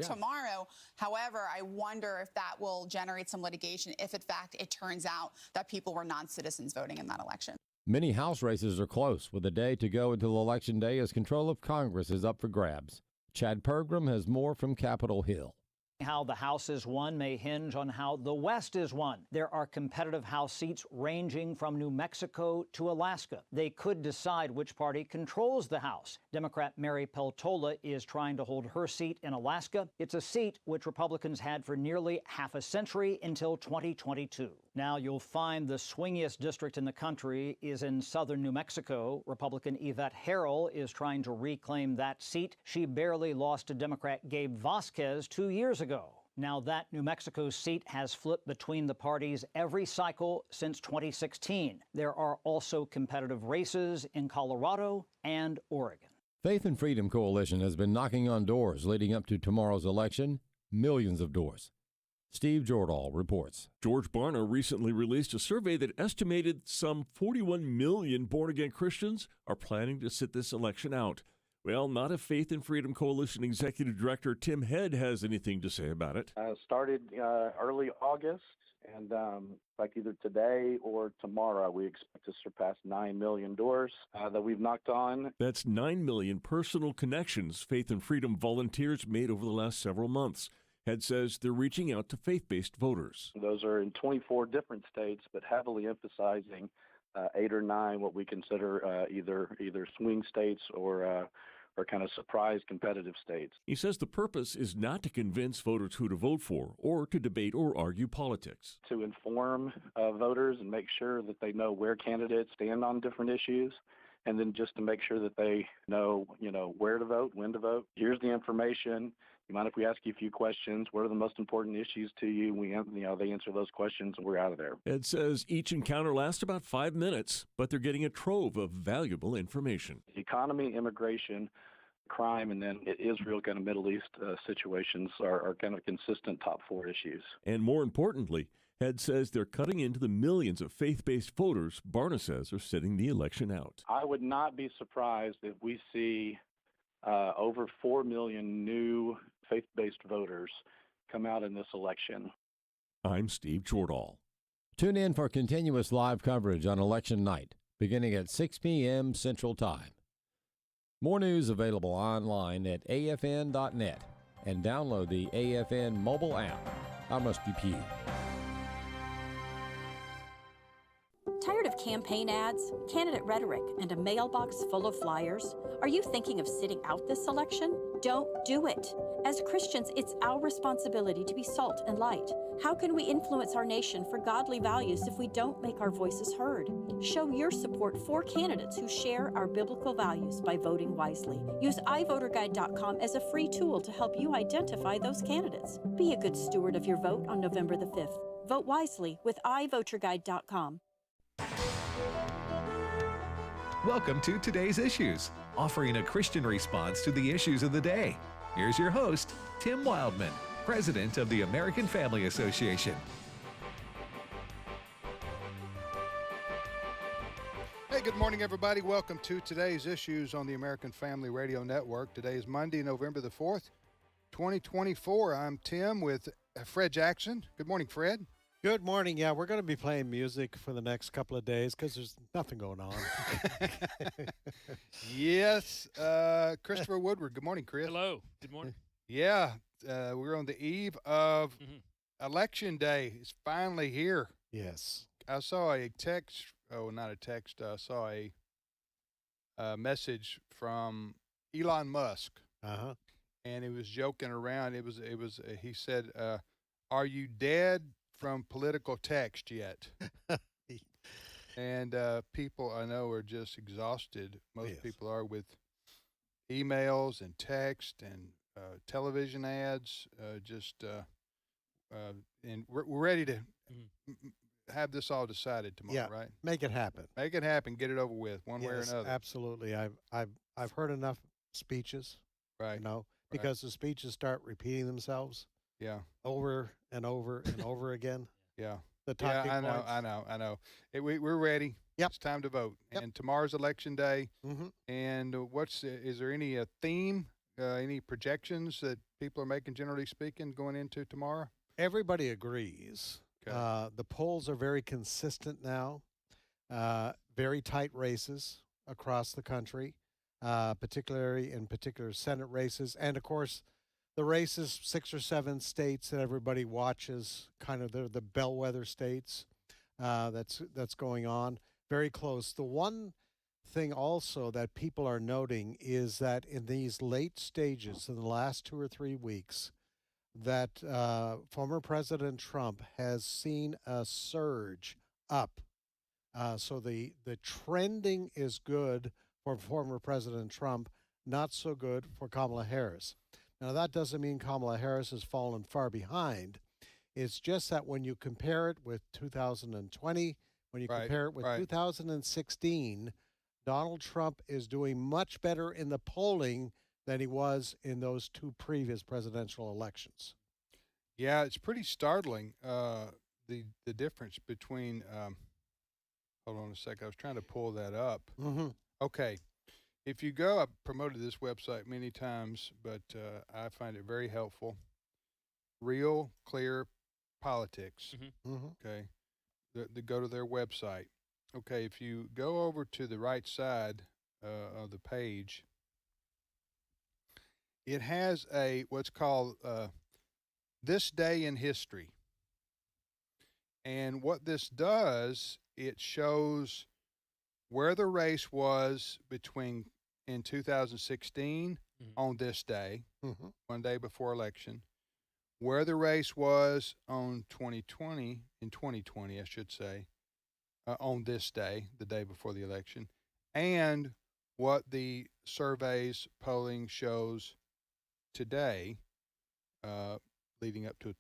tomorrow. However, I wonder if that will generate some litigation if, in fact, it turns out that people were non-citizens voting in that election. Many House races are close, with a day to go until Election Day as control of Congress is up for grabs. Chad Pergram has more from Capitol Hill. How the House is won may hinge on how the West is won. There are competitive House seats ranging from New Mexico to Alaska. They could decide which party controls the House. Democrat Mary Peltola is trying to hold her seat in Alaska. It's a seat which Republicans had for nearly half a century until 2022. Now you'll find the swingiest district in the country is in southern New Mexico. Republican Yvette Herrell is trying to reclaim that seat. She barely lost to Democrat Gabe Vasquez 2 years ago. Now that New Mexico seat has flipped between the parties every cycle since 2016. There are also competitive races in Colorado and Oregon. Faith and Freedom Coalition has been knocking on doors leading up to tomorrow's election, millions of doors. Steve Jordahl reports. George Barna recently released a survey that estimated some 41 million born-again Christians are planning to sit this election out. Well, not if Faith and Freedom Coalition Executive Director Tim Head has anything to say about it. Started early August, and like either today or tomorrow, we expect to surpass 9 million doors that we've knocked on. That's 9 million personal connections Faith and Freedom volunteers made over the last several months. Head says they're reaching out to faith-based voters. Those are in 24 different states, but heavily emphasizing 8 or 9 what we consider either swing states or kind of surprise competitive states. He says the purpose is not to convince voters who to vote for or to debate or argue politics. To inform voters and make sure that they know where candidates stand on different issues, and then just to make sure that they know, where to vote, when to vote. Here's the information. You mind if we ask you a few questions? What are the most important issues to you? They answer those questions and we're out of there. Ed says each encounter lasts about 5 minutes, but they're getting a trove of valuable information. Economy, immigration, crime, and then Israel, kind of Middle East situations are kind of consistent top 4 issues. And more importantly, Head says they're cutting into the millions of faith-based voters Barna says are sitting the election out. I would not be surprised if we see over 4 million new faith-based voters come out in this election. I'm Steve Jordahl. Tune in for continuous live coverage on election night, beginning at 6 p.m. Central Time. More news available online at afn.net and download the AFN mobile app. I'm Rusty Pugh. Tired of campaign ads, candidate rhetoric, and a mailbox full of flyers? Are you thinking of sitting out this election? Don't do it. As Christians, it's our responsibility to be salt and light. How can we influence our nation for godly values if we don't make our voices heard? Show your support for candidates who share our biblical values by voting wisely. Use iVoterGuide.com as a free tool to help you identify those candidates. Be a good steward of your vote on November the 5th. Vote wisely with iVoterGuide.com. Welcome to Today's Issues, offering a Christian response to the issues of the day. Here's your host, Tim Wildman, President of the American Family Association. Hey, good morning, everybody. Welcome to Today's Issues on the American Family Radio Network. Today is Monday, November the 4th, 2024. I'm Tim with Fred Jackson. Good morning, Fred. Good morning. Yeah, we're going to be playing music for the next couple of days because there's nothing going on. Yes. Christopher Woodward. Good morning, Chris. Hello. Good morning. Yeah. We're on the eve of Election Day. It's finally here. Yes. I saw a text. Oh, not a text. I saw a message from Elon Musk. Uh-huh. And he was joking around. It was. He said, "Are you dead from political text yet?" And people I know are just exhausted. Most people are with emails and text and television ads. And we're ready to have this all decided tomorrow, right? Make it happen. Make it happen. Get it over with, one way or another. Absolutely. I've heard enough speeches, right? Because the speeches start repeating themselves. Yeah. Over and over and over again. Yeah. The talking points. I know. We're ready. Yep. It's time to vote. Yep. And tomorrow's Election Day. Mm-hmm. And is there any theme Any projections that people are making, generally speaking, going into tomorrow? Everybody agrees. Okay. The polls are very consistent now. Very tight races across the country, particularly in particular Senate races, and of course, the races 6 or 7 states that everybody watches, kind of the bellwether states. That's going on. Very close. The one thing also that people are noting is that in these late stages, in the last 2 or 3 weeks, that former President Trump has seen a surge up. So the trending is good for former President Trump, not so good for Kamala Harris. Now, that doesn't mean Kamala Harris has fallen far behind. It's just that when you compare it with 2020, when you compare it with 2016, Donald Trump is doing much better in the polling than he was in those 2 previous presidential elections. Yeah, it's pretty startling, the difference between hold on a second. I was trying to pull that up. Mm-hmm. Okay. If you go, I've promoted this website many times, but I find it very helpful. Real Clear Politics. Mm-hmm. Okay. They go to their website. Okay. If you go over to the right side of the page, it has what's called This Day in History. And what this does, it shows where the race was in 2016 on this day, one day before election, where the race was in 2020, I should say, on this day, the day before the election, and what the surveys polling shows today, leading up to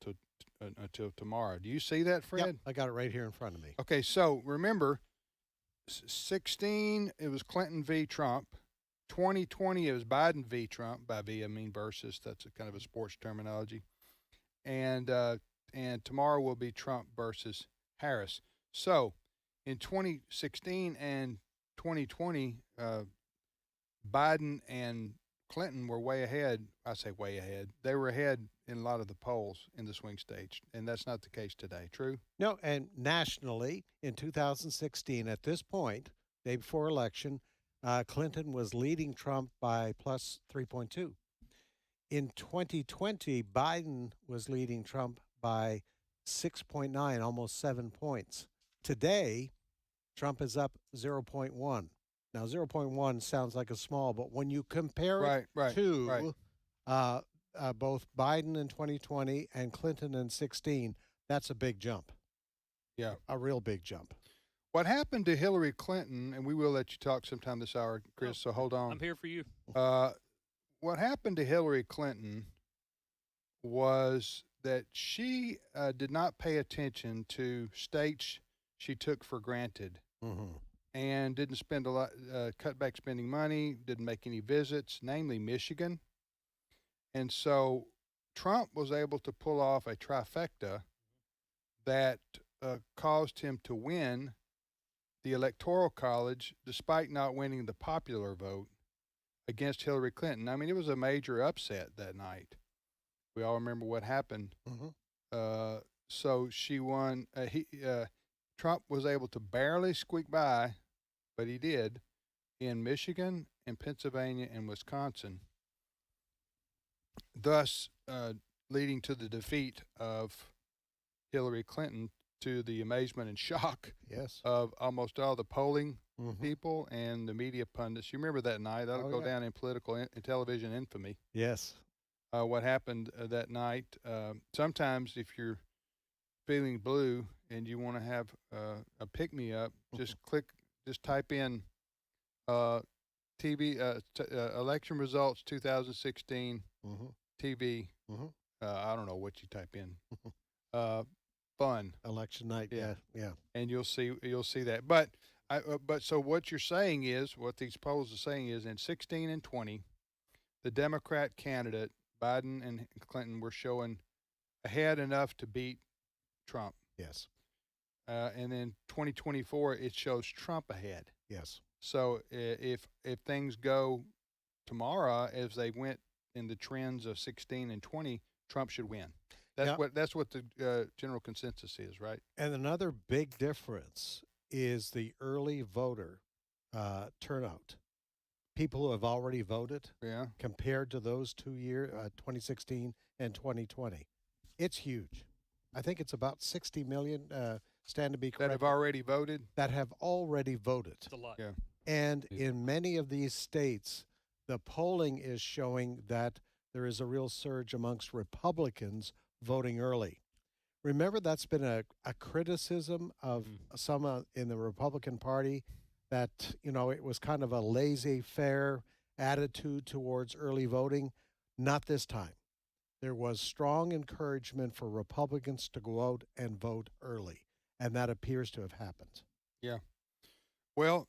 until tomorrow. Do you see that, Fred? Yep, I got it right here in front of me. Okay, so remember, 16 it was Clinton v. Trump. 2020 it was Biden v. Trump. By V I mean versus. That's a kind of a sports terminology. And tomorrow will be Trump versus Harris. So in 2016 and 2020, Biden and Clinton were way ahead. I say way ahead. They were ahead in a lot of the polls in the swing states, and that's not the case today. True? No, and nationally in 2016, at this point, day before election, Clinton was leading Trump by plus 3.2. In 2020, Biden was leading Trump by 6.9, almost 7 points. Today, Trump is up 0.1. Now, 0.1 sounds like a small, but when you compare it to both Biden in 2020 and Clinton in 16, that's a big jump. Yeah. A real big jump. What happened to Hillary Clinton, and we will let you talk sometime this hour, Chris, so hold on. I'm here for you. What happened to Hillary Clinton was that she did not pay attention to states she took for granted. Mm-hmm. And didn't spend a lot, cut back spending money, didn't make any visits, namely Michigan. And so Trump was able to pull off a trifecta that caused him to win the Electoral College despite not winning the popular vote against Hillary Clinton. I mean, it was a major upset that night. We all remember what happened. Mm-hmm. So she won. Trump was able to barely squeak by, but he did, in Michigan and Pennsylvania and Wisconsin, thus leading to the defeat of Hillary Clinton, to the amazement and shock of almost all the polling people and the media pundits. You remember that night? That'll go down in political and television infamy. Yes. What happened that night. Sometimes if you're feeling blue and you want to have a pick-me-up, just type in TV election results 2016 TV. I don't know what you type in. Fun election night. Yeah. And you'll see that. But so what you're saying is, what these polls are saying is, in 16 and 20, the Democrat candidate Biden and Clinton were showing ahead enough to beat Trump. Yes. And then 2024, it shows Trump ahead. Yes. So if things go tomorrow as they went in the trends of 16 and 20, Trump should win. Yeah. That's what the general consensus is, right? And another big difference is the early voter turnout. People who have already voted Yeah. compared to those 2 years, 2016 and 2020. It's huge. I think it's about 60 million, stand to be That corrected, have already voted. that have already voted. It's a lot. Yeah. And in many of these states, the polling is showing that there is a real surge amongst Republicans voting early. Remember, that's been a criticism of some in the Republican Party, that, it was kind of a laissez-faire attitude towards early voting. Not this time. There was strong encouragement for Republicans to go out and vote early, and that appears to have happened. Yeah. Well,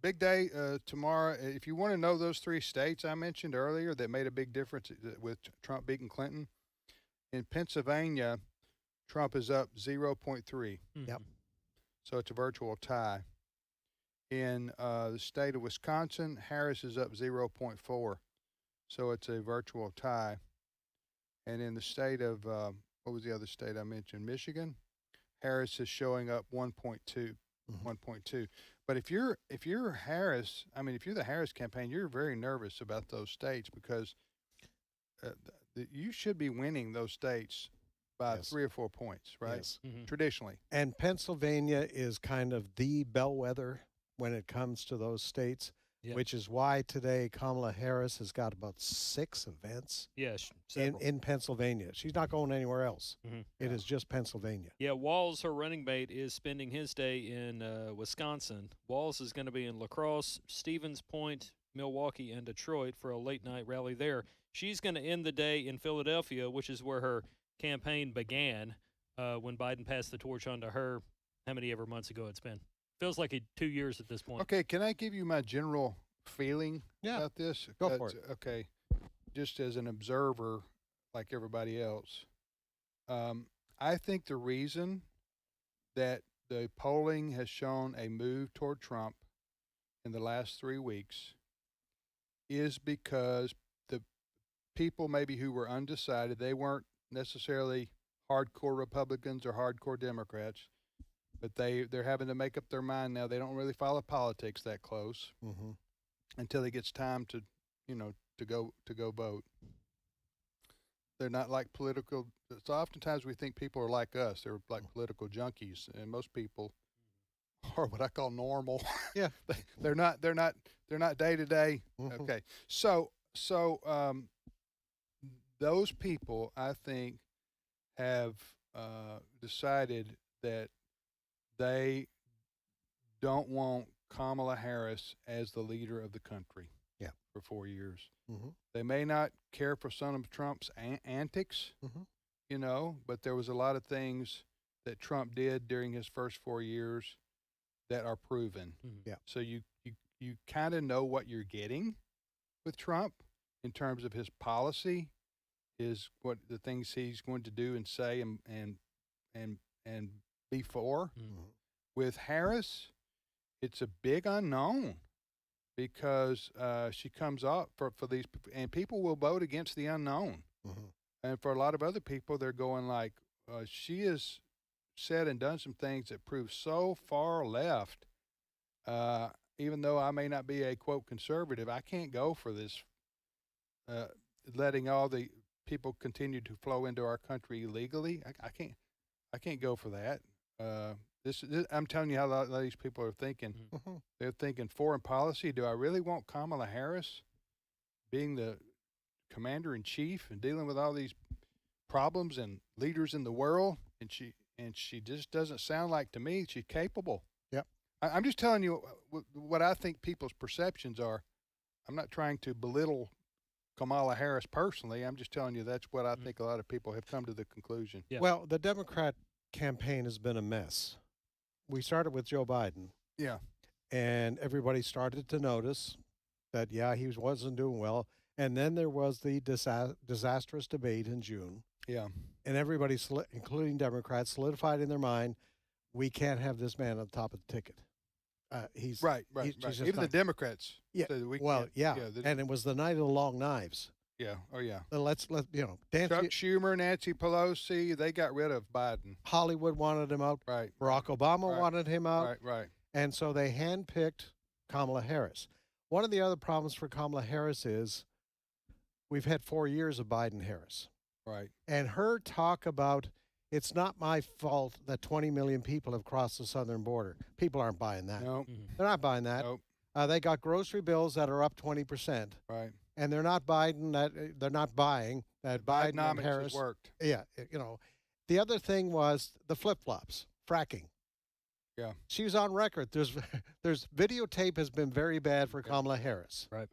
big day tomorrow. If you want to know those 3 states I mentioned earlier that made a big difference with Trump beating Clinton, in Pennsylvania, Trump is up 0.3. Yep. So it's a virtual tie. In the state of Wisconsin, Harris is up 0.4. So it's a virtual tie. And in the state of, what was the other state I mentioned? Michigan, Harris is showing up 1.2. 1.2. But if you're Harris, if you're the Harris campaign, you're very nervous about those states because you should be winning those states by Yes. 3 or 4 points, right? Yes. Traditionally. And Pennsylvania is kind of the bellwether when it comes to those states, Yep. which is why today Kamala Harris has got about 6 events Yes. in Pennsylvania. She's not going anywhere else. Mhm. It is just Pennsylvania. Yeah, Walls, her running mate, is spending his day in Wisconsin. Walls is going to be in La Crosse, Stevens Point, Milwaukee, and Detroit for a late-night rally there. She's going to end the day in Philadelphia, which is where her campaign began when Biden passed the torch on to her. How many ever months ago it's been? Feels like 2 years at this point. Okay, can I give you my general feeling about this? Go for it. Okay, just as an observer, like everybody else, I think the reason that the polling has shown a move toward Trump in the last 3 weeks is because the people maybe who were undecided, they weren't necessarily hardcore Republicans or hardcore Democrats, but they're having to make up their mind now. They don't really follow politics that close until it gets time to go vote. They're not like political. So oftentimes we think people are like us. They're like political junkies, and most people are what I call normal. Yeah. They're not day to day. Okay. So those people, I think, have decided that they don't want Kamala Harris as the leader of the country. Yeah. For 4 years. They may not care for some of Trump's antics, but there was a lot of things that Trump did during his first 4 years that are proven. Yeah. So you kind of know what you're getting with Trump in terms of his policy, what the things he's going to do and say and be for. With Harris, it's a big unknown because she comes up for these, and people will vote against the unknown. And for a lot of other people, they're going like, she has said and done some things that prove so far left. Even though I may not be a quote conservative, I can't go for this, letting all the people continue to flow into our country illegally. I can't go for that. This I'm telling you how a lot of these people are thinking. They're thinking foreign policy. Do I really want Kamala Harris being the commander in chief and dealing with all these problems and leaders in the world? And she just doesn't sound like to me she's capable. Yep. I'm just telling you what I think people's perceptions are. I'm not trying to belittle Kamala Harris personally. I'm just telling you that's what I think a lot of people have come to the conclusion. Yeah. Well, the Democrat campaign has been a mess. We started with Joe Biden. Yeah. And everybody started to notice that, he wasn't doing well. And then there was the disastrous debate in June. Yeah. And everybody, including Democrats, solidified in their mind, we can't have this man on the top of the ticket. He's Right. he's just Even the not- Democrats. Yeah. said that we Well, can't- and it was the night of the long knives. Yeah. Oh, yeah. Let Chuck Schumer, Nancy Pelosi, they got rid of Biden. Hollywood wanted him out. Right. Barack Obama Right. wanted him out. Right. And so they handpicked Kamala Harris. One of the other problems for Kamala Harris is we've had 4 years of Biden-Harris. Right. And her talk about it's not my fault that 20 million people have crossed the southern border. People aren't buying that. No. They're not buying that. Nope. They got grocery bills that are up 20%. Right. And they're not buying that Biden and Bidenomics Harris has worked. Yeah, The other thing was the flip-flops, fracking. Yeah. She was on record. There's videotape has been very bad for Kamala Harris. Right.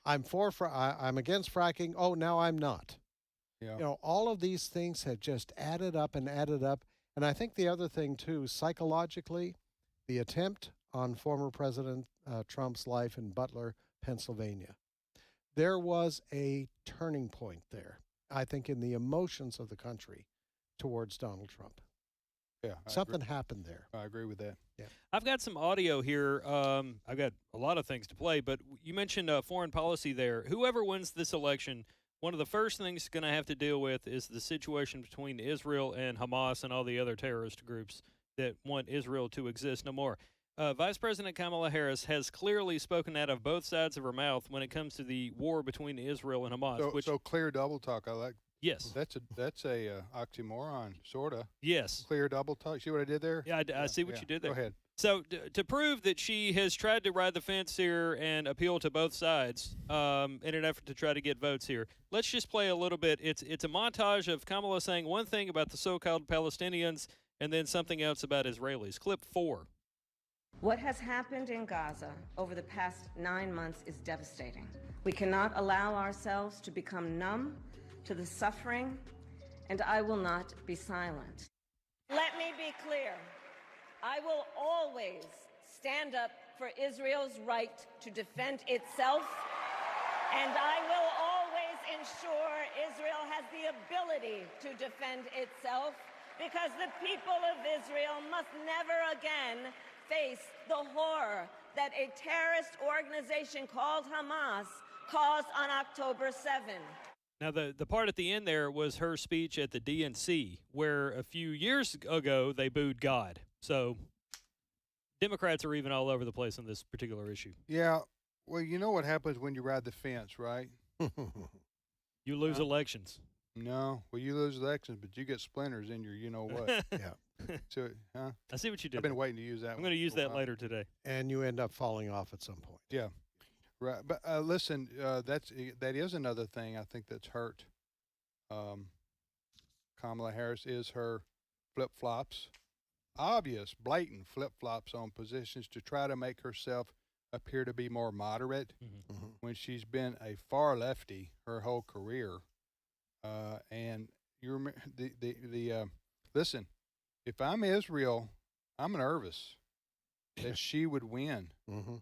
I'm against fracking. Oh, now I'm not. Yeah. All of these things have just added up and added up. And I think the other thing too, psychologically, the attempt on former President Trump's life in Butler, Pennsylvania. There was a turning point there, I think, in the emotions of the country towards Donald Trump. Yeah. Something happened there. I agree with that. Yeah. I've got some audio here. I've got a lot of things to play, but you mentioned foreign policy there. Whoever wins this election, one of the first things going to have to deal with is the situation between Israel and Hamas and all the other terrorist groups that want Israel to exist no more. Vice President Kamala Harris has clearly spoken out of both sides of her mouth when it comes to the war between Israel and Hamas. So clear double talk. I like. Yes. That's a oxymoron, sort of. Yes. Clear double talk. See what I did there? Yeah, I see what you did there. Go ahead. So to prove that she has tried to ride the fence here and appeal to both sides in an effort to try to get votes here, let's just play a little bit. It's a montage of Kamala saying one thing about the so-called Palestinians and then something else about Israelis. Clip 4. What has happened in Gaza over the past 9 months is devastating. We cannot allow ourselves to become numb to the suffering, and I will not be silent. Let me be clear. I will always stand up for Israel's right to defend itself, and I will always ensure Israel has the ability to defend itself, because the people of Israel must never again face the horror that a terrorist organization called Hamas caused on October 7. Now, the part at the end there was her speech at the DNC, where a few years ago they booed God. So Democrats are even all over the place on this particular issue. Yeah. Well, you know what happens when you ride the fence, right? You lose elections. No. Well, you lose elections, but you get splinters in your you-know-what. Yeah. So, huh? I see what you did. I've been waiting to use that. I'm going to use that later today. And you end up falling off at some point. Yeah. Right. But listen, that is another thing I think that's hurt Kamala Harris is her flip-flops. Obvious, blatant flip-flops on positions to try to make herself appear to be more moderate when she's been a far lefty her whole career. And you remember listen, if I'm Israel, I'm nervous that she would win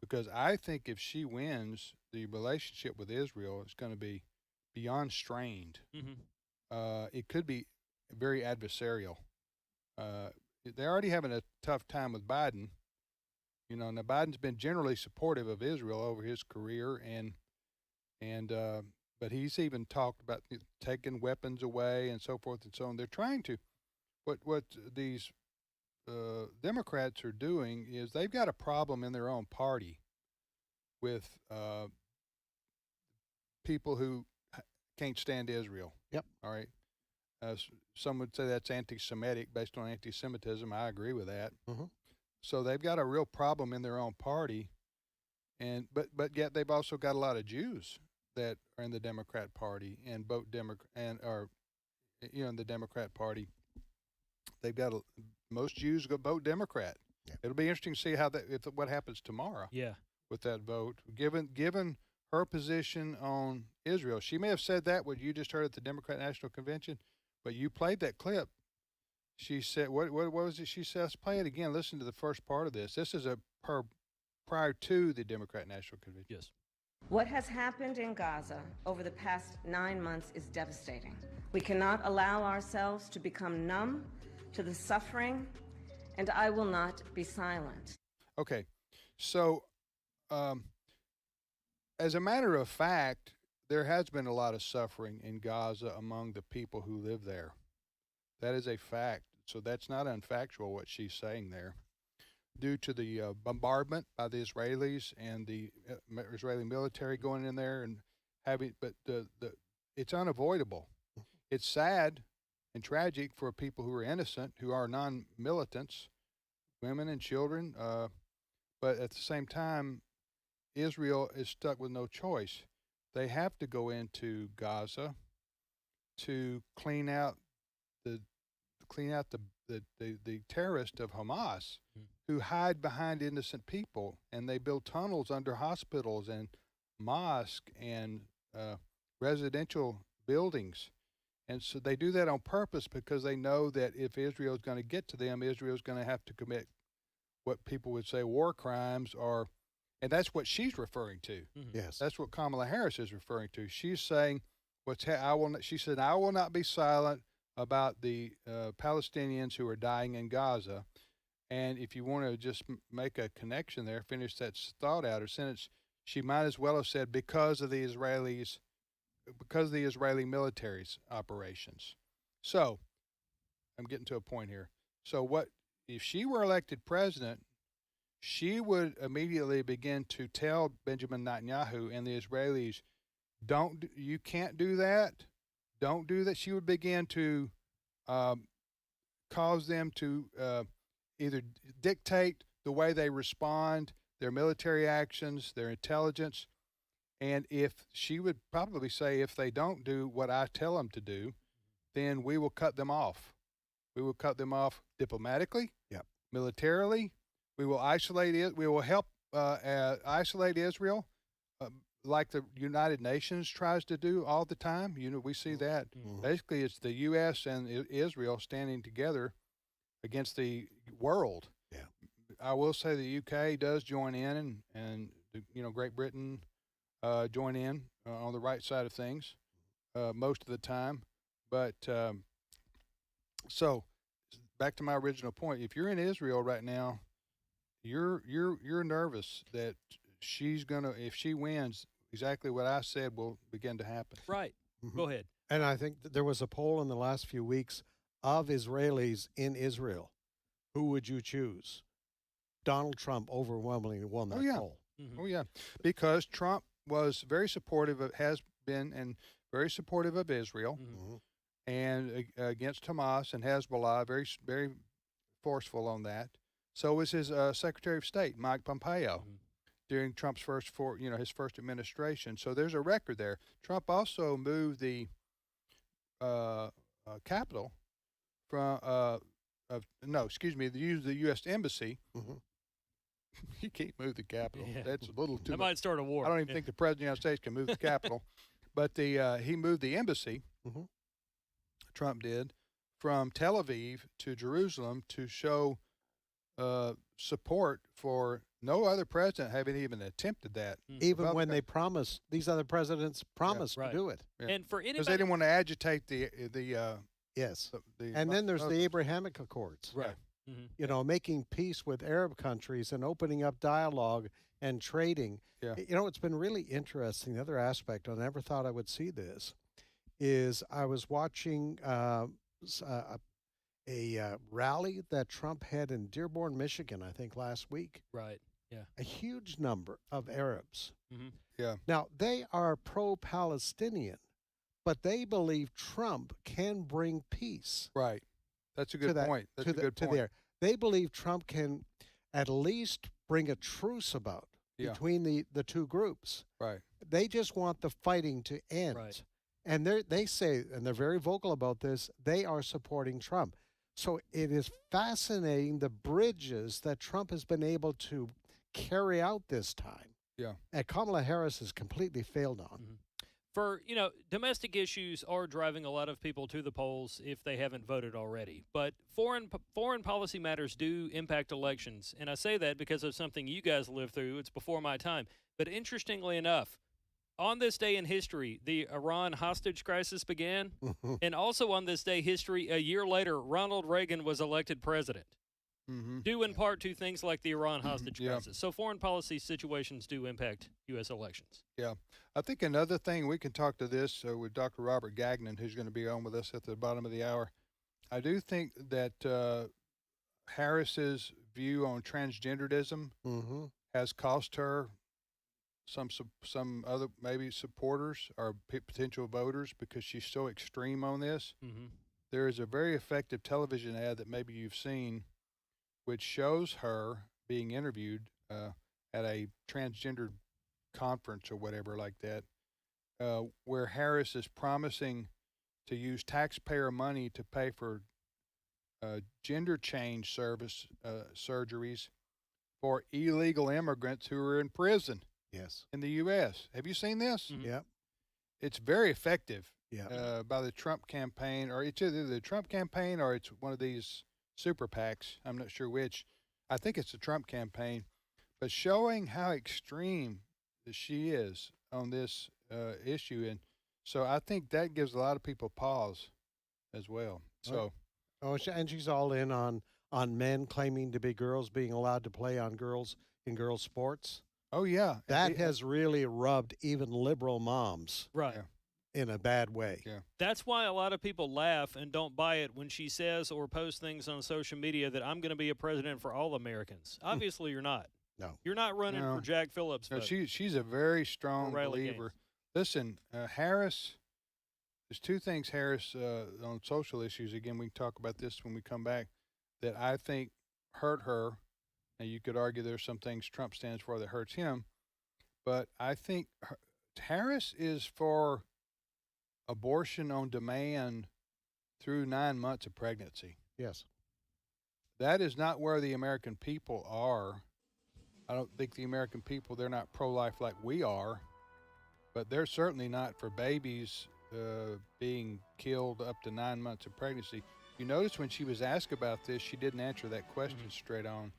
because I think if she wins, the relationship with Israel is going to be beyond strained. It could be very adversarial. They're already having a tough time with Biden. You know, now Biden's been generally supportive of Israel over his career, but he's even talked about taking weapons away and so forth and so on. They're trying to. What these Democrats are doing is they've got a problem in their own party with people who can't stand Israel. Yep. All right. Some would say that's anti-Semitic based on anti-Semitism. I agree with that. So they've got a real problem in their own party, but yet they've also got a lot of Jews that are in the Democrat Party and vote in the Democrat Party. They've got most Jews go vote Democrat. Yeah. It'll be interesting to see what happens tomorrow. Yeah. With that vote, given her position on Israel, she may have said that what you just heard at the Democrat National Convention, but you played that clip. She said, "What was it?" She says, "Play it again. Listen to the first part of this. This is prior to the Democrat National Convention." Yes. What has happened in Gaza over the past 9 months is devastating. We cannot allow ourselves to become numb to the suffering, and I will not be silent. Okay, so as a matter of fact, there has been a lot of suffering in Gaza among the people who live there. That is a fact. So that's not unfactual what she's saying there. Due to the bombardment by the Israelis and the Israeli military going in there and having, but it's unavoidable. It's sad and tragic for people who are innocent, who are non-militants, women and children. But at the same time, Israel is stuck with no choice. They have to go into Gaza to clean out the terrorists of Hamas who hide behind innocent people, and they build tunnels under hospitals and mosques and residential buildings. And so they do that on purpose because they know that if Israel is going to get to them, Israel is going to have to commit what people would say war crimes, and that's what she's referring to. Yes. That's what Kamala Harris is referring to. She's saying, she said, I will not be silent about the Palestinians who are dying in Gaza. And if you want to just make a connection there, finish that thought out or sentence, she might as well have said, because of the Israeli military's operations. So I'm getting to a point here. So what if she were elected president? She would immediately begin to tell Benjamin Netanyahu and the Israelis, you can't do that. Don't do that. She would begin to cause them to either dictate the way they respond, their military actions, their intelligence. And she would probably say, if they don't do what I tell them to do, then we will cut them off. We will cut them off diplomatically, militarily. We will isolate it. We will help isolate Israel, like the United Nations tries to do all the time. We see that. Basically, it's the U.S. and Israel standing together against the world. Yeah. I will say the UK does join in, and Great Britain join in on the right side of things most of the time. But so back to my original point, if you're in Israel right now, you're nervous that she's gonna, if she wins, exactly what I said will begin to happen. Right. Go ahead. And I think that there was a poll in the last few weeks of Israelis in Israel. Who would you choose? Donald Trump overwhelmingly won that poll. Oh yeah, because Trump was very supportive of, has been, and very supportive of Israel, and against Hamas and Hezbollah, very very forceful on that. So was his Secretary of State, Mike Pompeo, during Trump's his first administration. So there's a record there. Trump also moved the capital from the U.S. Embassy. You can't move the capital. Yeah. That's a little too. That might start a war. I don't even think the president of the United States can move the capital, but he moved the embassy. Trump did, from Tel Aviv to Jerusalem to show support for no other president having even attempted that. Even when they promised, these other presidents promised to do it. Yeah. And for anybody, because they didn't want to agitate the yes. And then there's the Abrahamic Accords. Right. Making peace with Arab countries and opening up dialogue and trading. Yeah. It's been really interesting. The other aspect, I never thought I would see this, is I was watching a rally that Trump had in Dearborn, Michigan, I think last week. Right. Yeah. A huge number of Arabs. Yeah. Now, they are pro-Palestinian, but they believe Trump can bring peace. Right. That's a good point. That's a good point. They believe Trump can at least bring a truce about between the two groups. Right. They just want the fighting to end. Right. And they say, and they're very vocal about this, they are supporting Trump. So it is fascinating the bridges that Trump has been able to carry out this time. Yeah. And Kamala Harris has completely failed on. For, domestic issues are driving a lot of people to the polls if they haven't voted already. But foreign policy matters do impact elections. And I say that because of something you guys lived through. It's before my time. But interestingly enough, on this day in history, the Iran hostage crisis began. And also on this day history, a year later, Ronald Reagan was elected president. due in part to things like the Iran hostage Yeah. crisis. So foreign policy situations do impact U.S. elections. Yeah. I think another thing, we can talk to this with Dr. Robert Gagnon, who's going to be on with us at the bottom of the hour. I do think that Harris's view on transgenderism has cost her some other maybe supporters or potential voters because she's so extreme on this. There is a very effective television ad that maybe you've seen, which shows her being interviewed at a transgender conference or whatever like that, where Harris is promising to use taxpayer money to pay for gender change surgeries for illegal immigrants who are in prison. Yes. In the U.S. Have you seen this? Yep. It's very effective. Yeah. By the Trump campaign, or it's either the Trump campaign or it's one of these super PACs. I'm not sure which. I think it's the Trump campaign, but showing how extreme she is on this issue, and so I think that gives a lot of people pause as well. So, and she's all in on men claiming to be girls being allowed to play on girls in girls' sports. Oh yeah, that has really rubbed even liberal moms right in a bad way. Yeah, that's why a lot of people laugh and don't buy it when she says or posts things on social media that I'm going to be a president for all Americans. Obviously, you're not. No, you're not running for Jack Phillips. No, she's a very strong believer. Listen, Harris. There's two things Harris on social issues. Again, we can talk about this when we come back. That I think hurt her. Now, you could argue there's some things Trump stands for that hurts him, but I think Harris is for abortion on demand through 9 months of pregnancy. Yes. That is not where the American people are. I don't think the American people, they're not pro-life like we are, but they're certainly not for babies being killed up to 9 months of pregnancy. You notice when she was asked about this, she didn't answer that question straight on.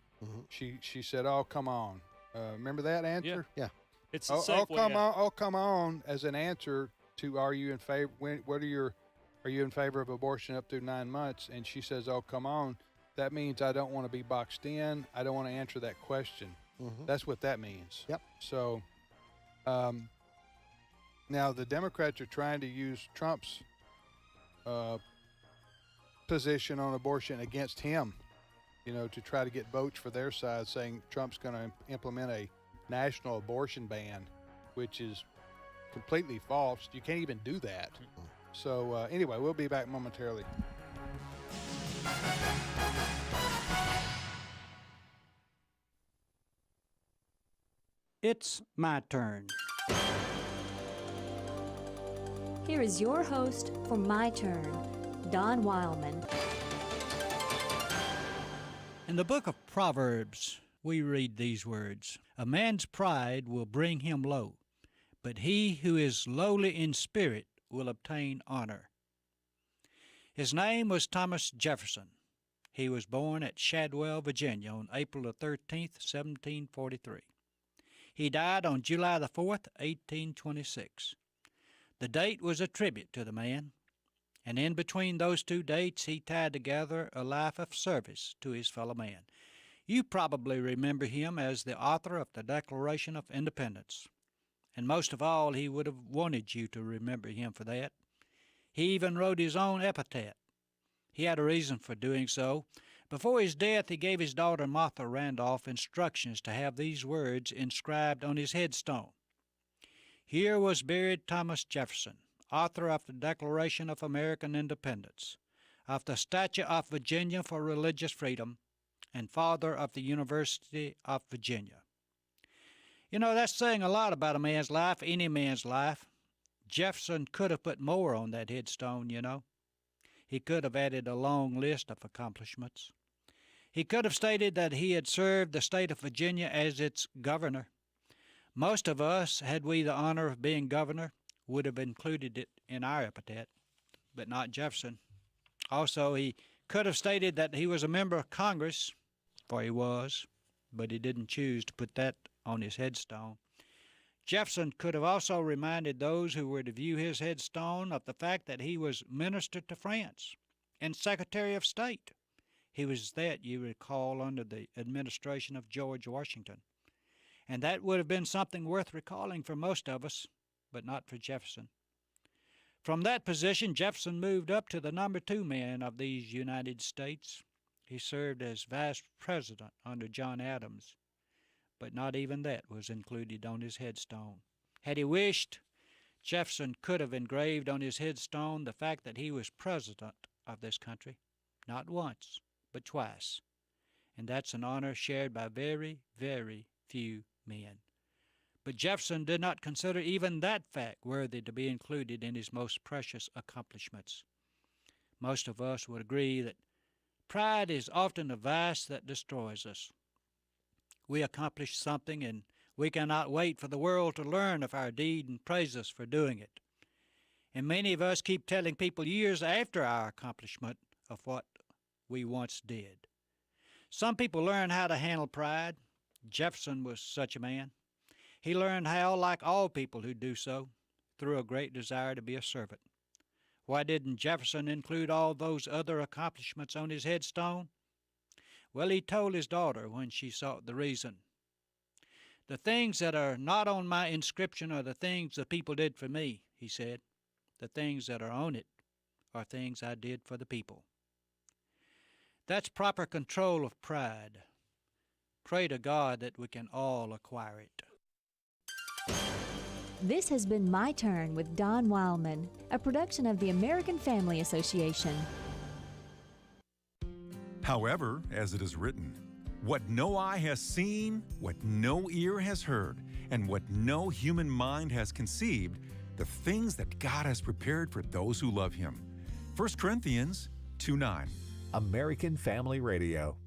She said, "Oh, come on." Remember that answer? Yeah. It's come on as an answer to are you in favor? Are you in favor of abortion up through 9 months? And she says, "Oh, come on." That means I don't want to be boxed in. I don't want to answer that question. That's what that means. Yep. So, now the Democrats are trying to use Trump's position on abortion against him. To try to get votes for their side, saying Trump's going to implement a national abortion ban, which is completely false. You can't even do that. So anyway, we'll be back momentarily. It's my turn. Here is your host for My Turn, Don Wildman. In the book of Proverbs, we read these words: "A man's pride will bring him low, but he who is lowly in spirit will obtain honor." His name was Thomas Jefferson. He was born at Shadwell, Virginia on April 13th, 1743. He died on July 4th, 1826. The date was a tribute to the man, and in between those two dates he tied together a life of service to his fellow man. You probably remember him as the author of the Declaration of Independence, and most of all he would have wanted you to remember him for that. He even wrote his own epitaph. He had a reason for doing so. Before his death, he gave his daughter Martha Randolph instructions to have these words inscribed on his headstone: "Here was buried Thomas Jefferson, author of the Declaration of American Independence, of the Statute of Virginia for Religious Freedom, and father of the University of Virginia." That's saying a lot about a man's life, any man's life. Jefferson could have put more on that headstone, He could have added a long list of accomplishments. He could have stated that he had served the state of Virginia as its governor. Most of us, had we the honor of being governor, would have included it in our epitaph, but not Jefferson. Also, he could have stated that he was a member of Congress, for he was, but he didn't choose to put that on his headstone. Jefferson could have also reminded those who were to view his headstone of the fact that he was minister to France and Secretary of State. He was that, you recall, under the administration of George Washington. And that would have been something worth recalling for most of us, but not for Jefferson. From that position, Jefferson moved up to the number 2 man of these United States. He served as vice president under John Adams, but not even that was included on his headstone. Had he wished, Jefferson could have engraved on his headstone the fact that he was president of this country, not once, but twice. And that's an honor shared by very, very few men. But Jefferson did not consider even that fact worthy to be included in his most precious accomplishments. Most of us would agree that pride is often a vice that destroys us. We accomplish something and we cannot wait for the world to learn of our deed and praise us for doing it. And many of us keep telling people years after our accomplishment of what we once did. Some people learn how to handle pride. Jefferson was such a man. He learned how, like all people who do so, through a great desire to be a servant. Why didn't Jefferson include all those other accomplishments on his headstone? Well, he told his daughter when she sought the reason. The things that are not on my inscription are the things the people did for me, he said. The things that are on it are things I did for the people. That's proper control of pride. Pray to God that we can all acquire it. This has been My Turn with Don Wildman, a production of the American Family Association. However, as it is written, what no eye has seen, what no ear has heard, and what no human mind has conceived, the things that God has prepared for those who love Him. 1 Corinthians 2:9. American Family Radio.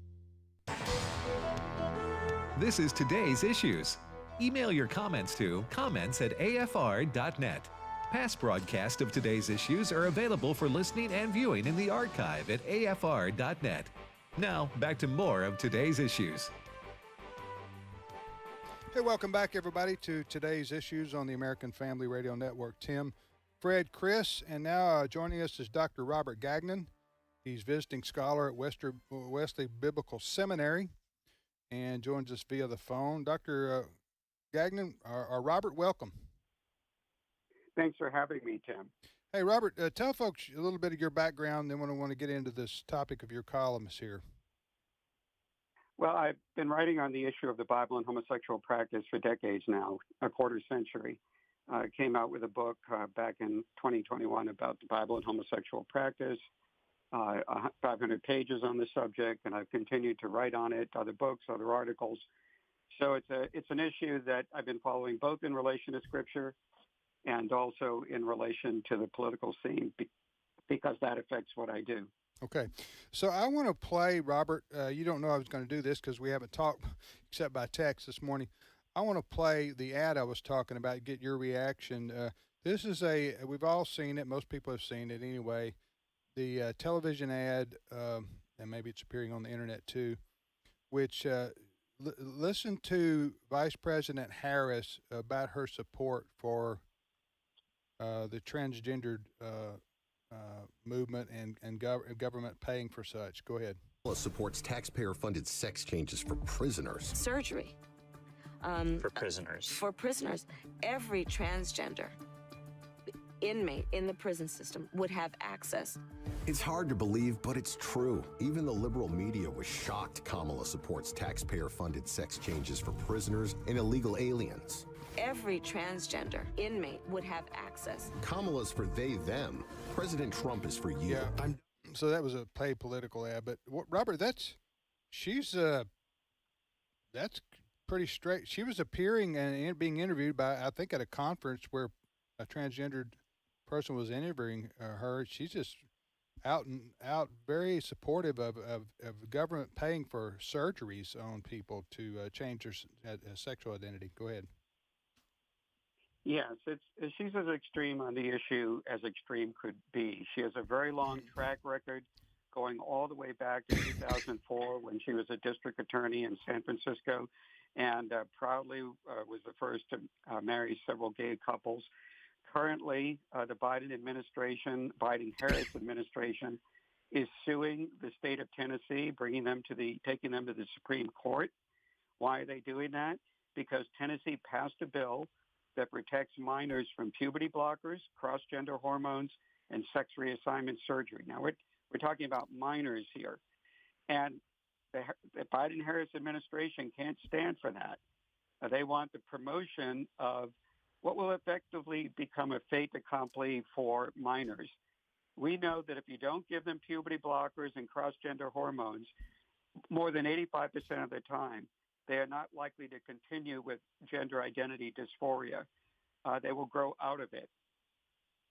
This is Today's Issues. Email your comments to comments@afr.net. Past broadcasts of Today's Issues are available for listening and viewing in the archive at afr.net. Now, back to more of Today's Issues. Hey, welcome back, everybody, to Today's Issues on the American Family Radio Network. Tim, Fred, Chris, and now joining us is Dr. Robert Gagnon. He's visiting scholar at Wesley Biblical Seminary and joins us via the phone. Dr. Gagnon, or Robert, welcome. Thanks for having me, Tim. Hey, Robert, tell folks a little bit of your background, then we want to get into this topic of your columns here. Well, I've been writing on the issue of the Bible and homosexual practice for decades now, a quarter century. I came out with a book back in 2021 about the Bible and homosexual practice, 500 pages on the subject, and I've continued to write on it, other books, other articles. So it's an issue that I've been following both in relation to Scripture and also in relation to the political scene because that affects what I do. Okay. So I want to play, Robert, you don't know I was going to do this because we haven't talked except by text this morning. I want to play the ad I was talking about, get your reaction. This is we've all seen it, most people have seen it anyway, the television ad, and maybe it's appearing on the internet too, which listen to Vice President Harris about her support for the transgendered movement and government paying for such. Go ahead. Supports taxpayer-funded sex changes for prisoners. Surgery. For prisoners. For prisoners. Every transgender inmate in the prison system would have access. It's hard to believe, but it's true. Even the liberal media was shocked Kamala supports taxpayer-funded sex changes for prisoners and illegal aliens. Every transgender inmate would have access. Kamala's for they, them. President Trump is for you. Yeah, so that was a paid political ad, but Robert, that's pretty straight. She was appearing and being interviewed by, I think, at a conference where a transgendered person was interviewing her. She's just out very supportive of government paying for surgeries on people to change their sexual identity. Go ahead. Yes, she's as extreme on the issue as extreme could be. She has a very long track record going all the way back to 2004 when she was a district attorney in San Francisco and proudly was the first to marry several gay couples. Currently, the Biden-Harris administration is suing the state of Tennessee, taking them to the Supreme Court. Why are they doing that? Because Tennessee passed a bill that protects minors from puberty blockers, cross-gender hormones, and sex reassignment surgery. Now, we're talking about minors here. And the Biden-Harris administration can't stand for that. They want the promotion of what will effectively become a fait accompli for minors. We know that if you don't give them puberty blockers and cross-gender hormones, more than 85% of the time, they are not likely to continue with gender identity dysphoria. They will grow out of it.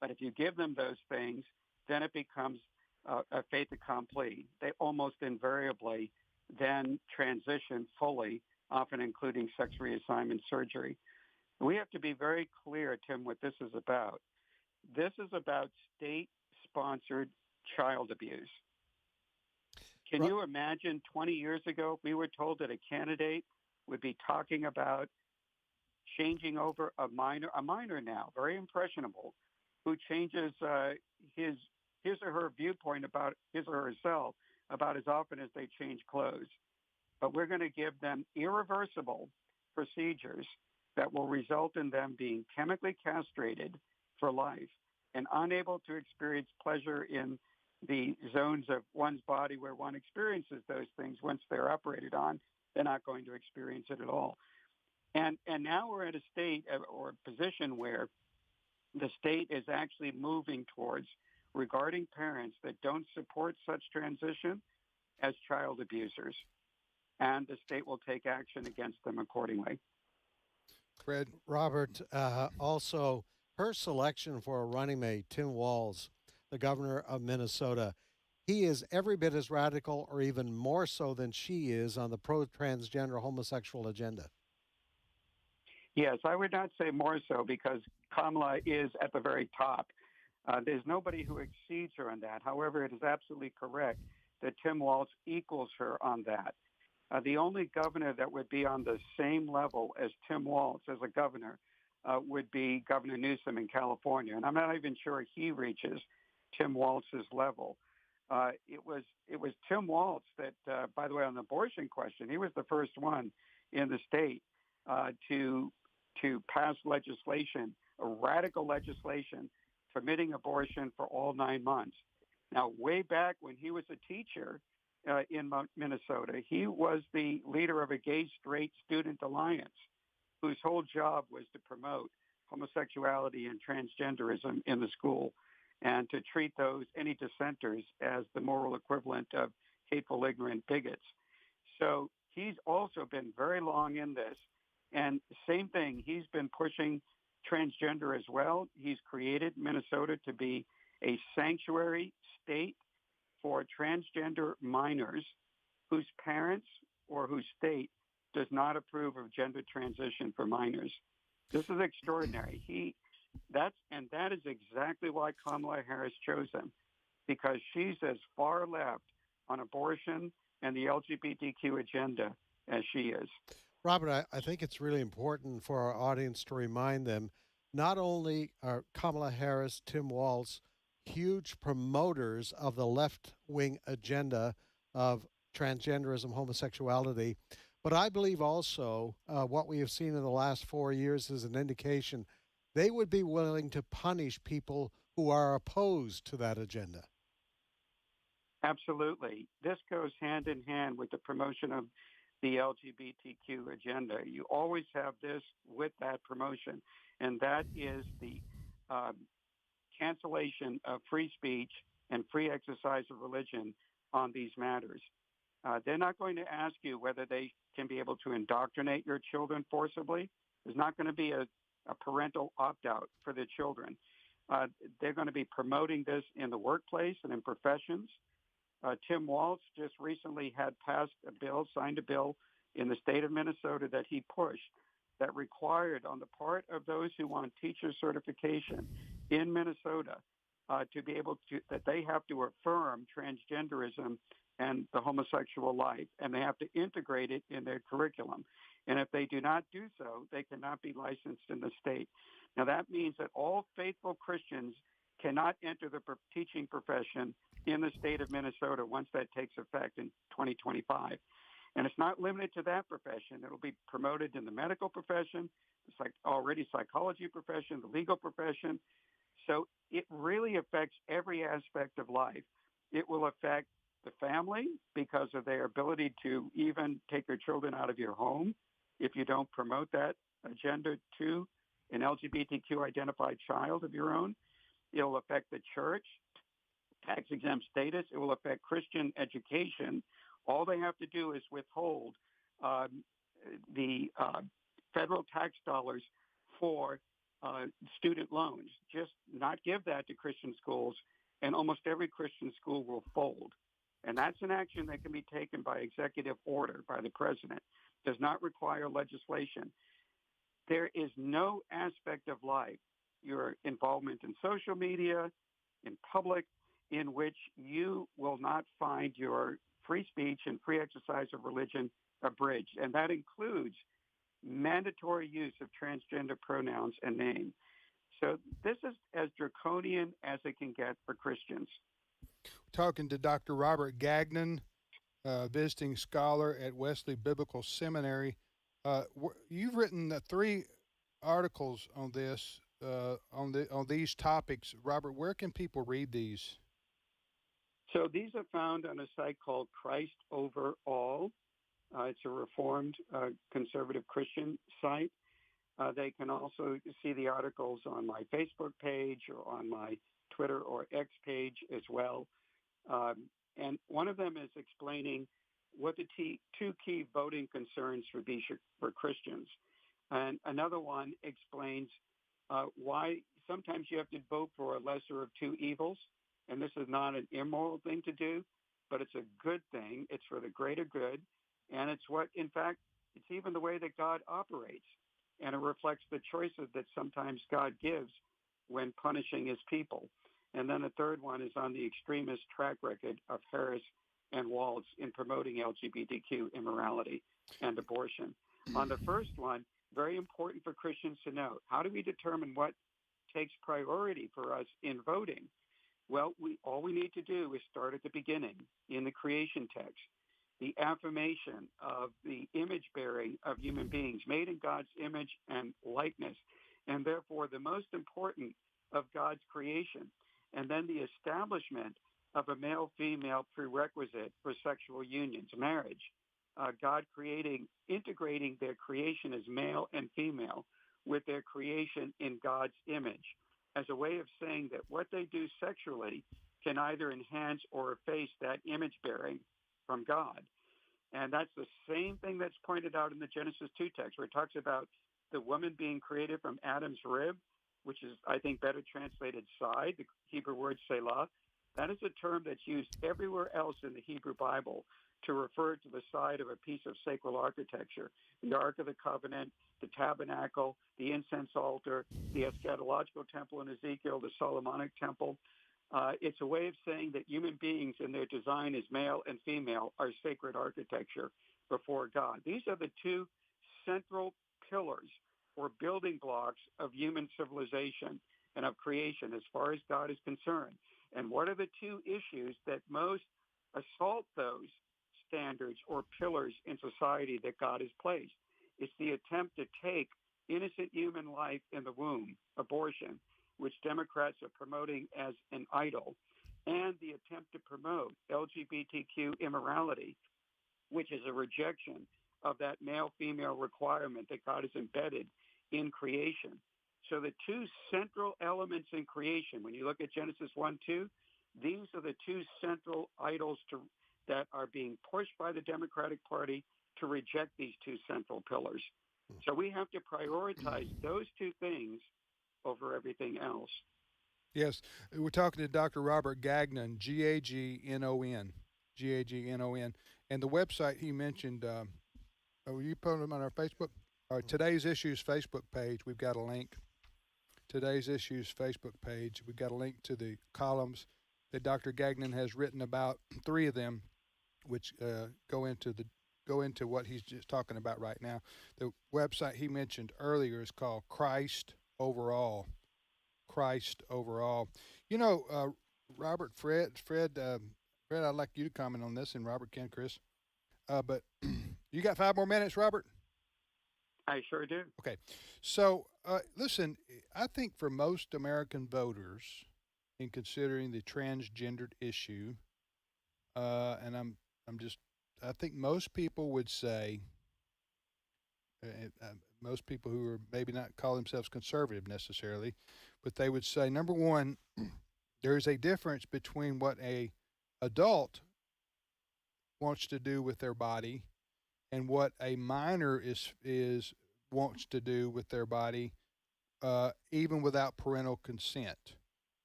But if you give them those things, then it becomes a fait accompli. They almost invariably then transition fully, often including sex reassignment surgery. We have to be very clear, Tim, what this is about. This is about state-sponsored child abuse. Can you imagine 20 years ago, we were told that a candidate would be talking about changing over a minor now, very impressionable, who changes his or her viewpoint about his or herself about as often as they change clothes. But we're going to give them irreversible procedures that will result in them being chemically castrated for life and unable to experience pleasure in the zones of one's body where one experiences those things. Once they're operated on, they're not going to experience it at all. And now we're at a state or a position where the state is actually moving towards regarding parents that don't support such transition as child abusers. And the state will take action against them accordingly. Fred? Robert, also, her selection for a running mate, Tim Walz, the governor of Minnesota, he is every bit as radical or even more so than she is on the pro-transgender homosexual agenda. Yes, I would not say more so because Kamala is at the very top. There's nobody who exceeds her on that. However, it is absolutely correct that Tim Walz equals her on that. The only governor that would be on the same level as Tim Walz as a governor would be Governor Newsom in California. And I'm not even sure he reaches Tim Walz's level. It was Tim Walz that, by the way, on the abortion question, he was the first one in the state to pass legislation, a radical legislation, permitting abortion for all 9 months. Now, way back when he was a teacher in Minnesota, he was the leader of a gay-straight student alliance whose whole job was to promote homosexuality and transgenderism in the school and to treat any dissenters as the moral equivalent of hateful, ignorant bigots. So he's also been very long in this. And same thing, he's been pushing transgender as well. He's created Minnesota to be a sanctuary state for transgender minors whose parents or whose state does not approve of gender transition for minors. This is extraordinary. That is exactly why Kamala Harris chose him, because she's as far left on abortion and the LGBTQ agenda as she is. Robert, I think it's really important for our audience to remind them not only are Kamala Harris, Tim Walz, huge promoters of the left-wing agenda of transgenderism, homosexuality, but I believe also what we have seen in the last 4 years is an indication they would be willing to punish people who are opposed to that agenda. Absolutely. This goes hand in hand with the promotion of the LGBTQ agenda. You always have this with that promotion, and that is the cancellation of free speech and free exercise of religion on these matters. They're not going to ask you whether they can be able to indoctrinate your children forcibly. There's not going to be a parental opt-out for the children. They're going to be promoting this in the workplace and in professions. Tim Walz just recently had signed a bill in the state of Minnesota that he pushed that required on the part of those who want teacher certification in Minnesota to be able to, that they have to affirm transgenderism and the homosexual life, and they have to integrate it in their curriculum. And if they do not do so, they cannot be licensed in the state. Now, that means that all faithful Christians cannot enter the teaching profession in the state of Minnesota once that takes effect in 2025. And it's not limited to that profession. It'll be promoted in the medical profession, the already psychology profession, the legal profession. So it really affects every aspect of life. It will affect the family because of their ability to even take your children out of your home if you don't promote that agenda to an LGBTQ identified child of your own. It'll affect the church, tax-exempt status. It will affect Christian education. All they have to do is withhold the federal tax dollars for student loans. Just not give that to Christian schools, and almost every Christian school will fold. And that's an action that can be taken by executive order by the president. Does not require legislation. There is no aspect of life, your involvement in social media, in public, in which you will not find your free speech and free exercise of religion abridged. And that includes mandatory use of transgender pronouns and name. So this is as draconian as it can get for Christians. Talking to Dr. Robert Gagnon, visiting scholar at Wesley Biblical Seminary. You've written 3 articles on this, on these topics. Robert, where can people read these? So these are found on a site called Christ Over All. It's a Reformed conservative Christian site. They can also see the articles on my Facebook page or on my Twitter or X page as well. And one of them is explaining what the 2 key voting concerns would be for Christians. And another one explains why sometimes you have to vote for a lesser of 2 evils. And this is not an immoral thing to do, but it's a good thing. It's for the greater good. And it's what, in fact, it's even the way that God operates. And it reflects the choices that sometimes God gives when punishing his people. And then the third one is on the extremist track record of Harris and Waltz in promoting LGBTQ immorality and abortion. On the first one, very important for Christians to know, how do we determine what takes priority for us in voting? Well, all we need to do is start at the beginning in the creation text, the affirmation of the image bearing of human beings made in God's image and likeness, and therefore the most important of God's creation. And then the establishment of a male-female prerequisite for sexual unions, marriage. God integrating their creation as male and female with their creation in God's image as a way of saying that what they do sexually can either enhance or efface that image bearing from God. And that's the same thing that's pointed out in the Genesis 2 text, where it talks about the woman being created from Adam's rib, which is, I think, better translated side, the Hebrew word selah. That is a term that's used everywhere else in the Hebrew Bible to refer to the side of a piece of sacred architecture, the Ark of the Covenant, the tabernacle, the incense altar, the eschatological temple in Ezekiel, the Solomonic temple. It's a way of saying that human beings in their design as male and female are sacred architecture before God. These are the 2 central pillars or building blocks of human civilization and of creation as far as God is concerned. And what are the 2 issues that most assault those standards or pillars in society that God has placed? It's the attempt to take innocent human life in the womb, abortion, which Democrats are promoting as an idol, and the attempt to promote LGBTQ immorality, which is a rejection of that male-female requirement that God has embedded in creation. So the 2 central elements in creation, when you look at Genesis 1-2, these are the 2 central idols that are being pushed by the Democratic Party to reject these 2 central pillars. So we have to prioritize those 2 things over everything else. Yes, we're talking to Dr. Robert Gagnon, Gagnon, Gagnon, and the website he mentioned. Will you put them on our Facebook? Today's Issues Facebook page. We've got a link. Today's Issues Facebook page. We've got a link to the columns that Dr. Gagnon has written about, 3 of them, which go into what he's just talking about right now. The website he mentioned earlier is called Christ Overall. Christ Overall. You know, Robert, Fred, I'd like you to comment on this, and Robert can, Chris. But you got 5 more minutes, Robert? I sure do. Okay. So, listen, I think for most American voters, in considering the transgendered issue, and I think most people would say, most people who are maybe not call themselves conservative necessarily, but they would say, number one, there is a difference between what a adult wants to do with their body and what a minor is wants to do with their body, even without parental consent.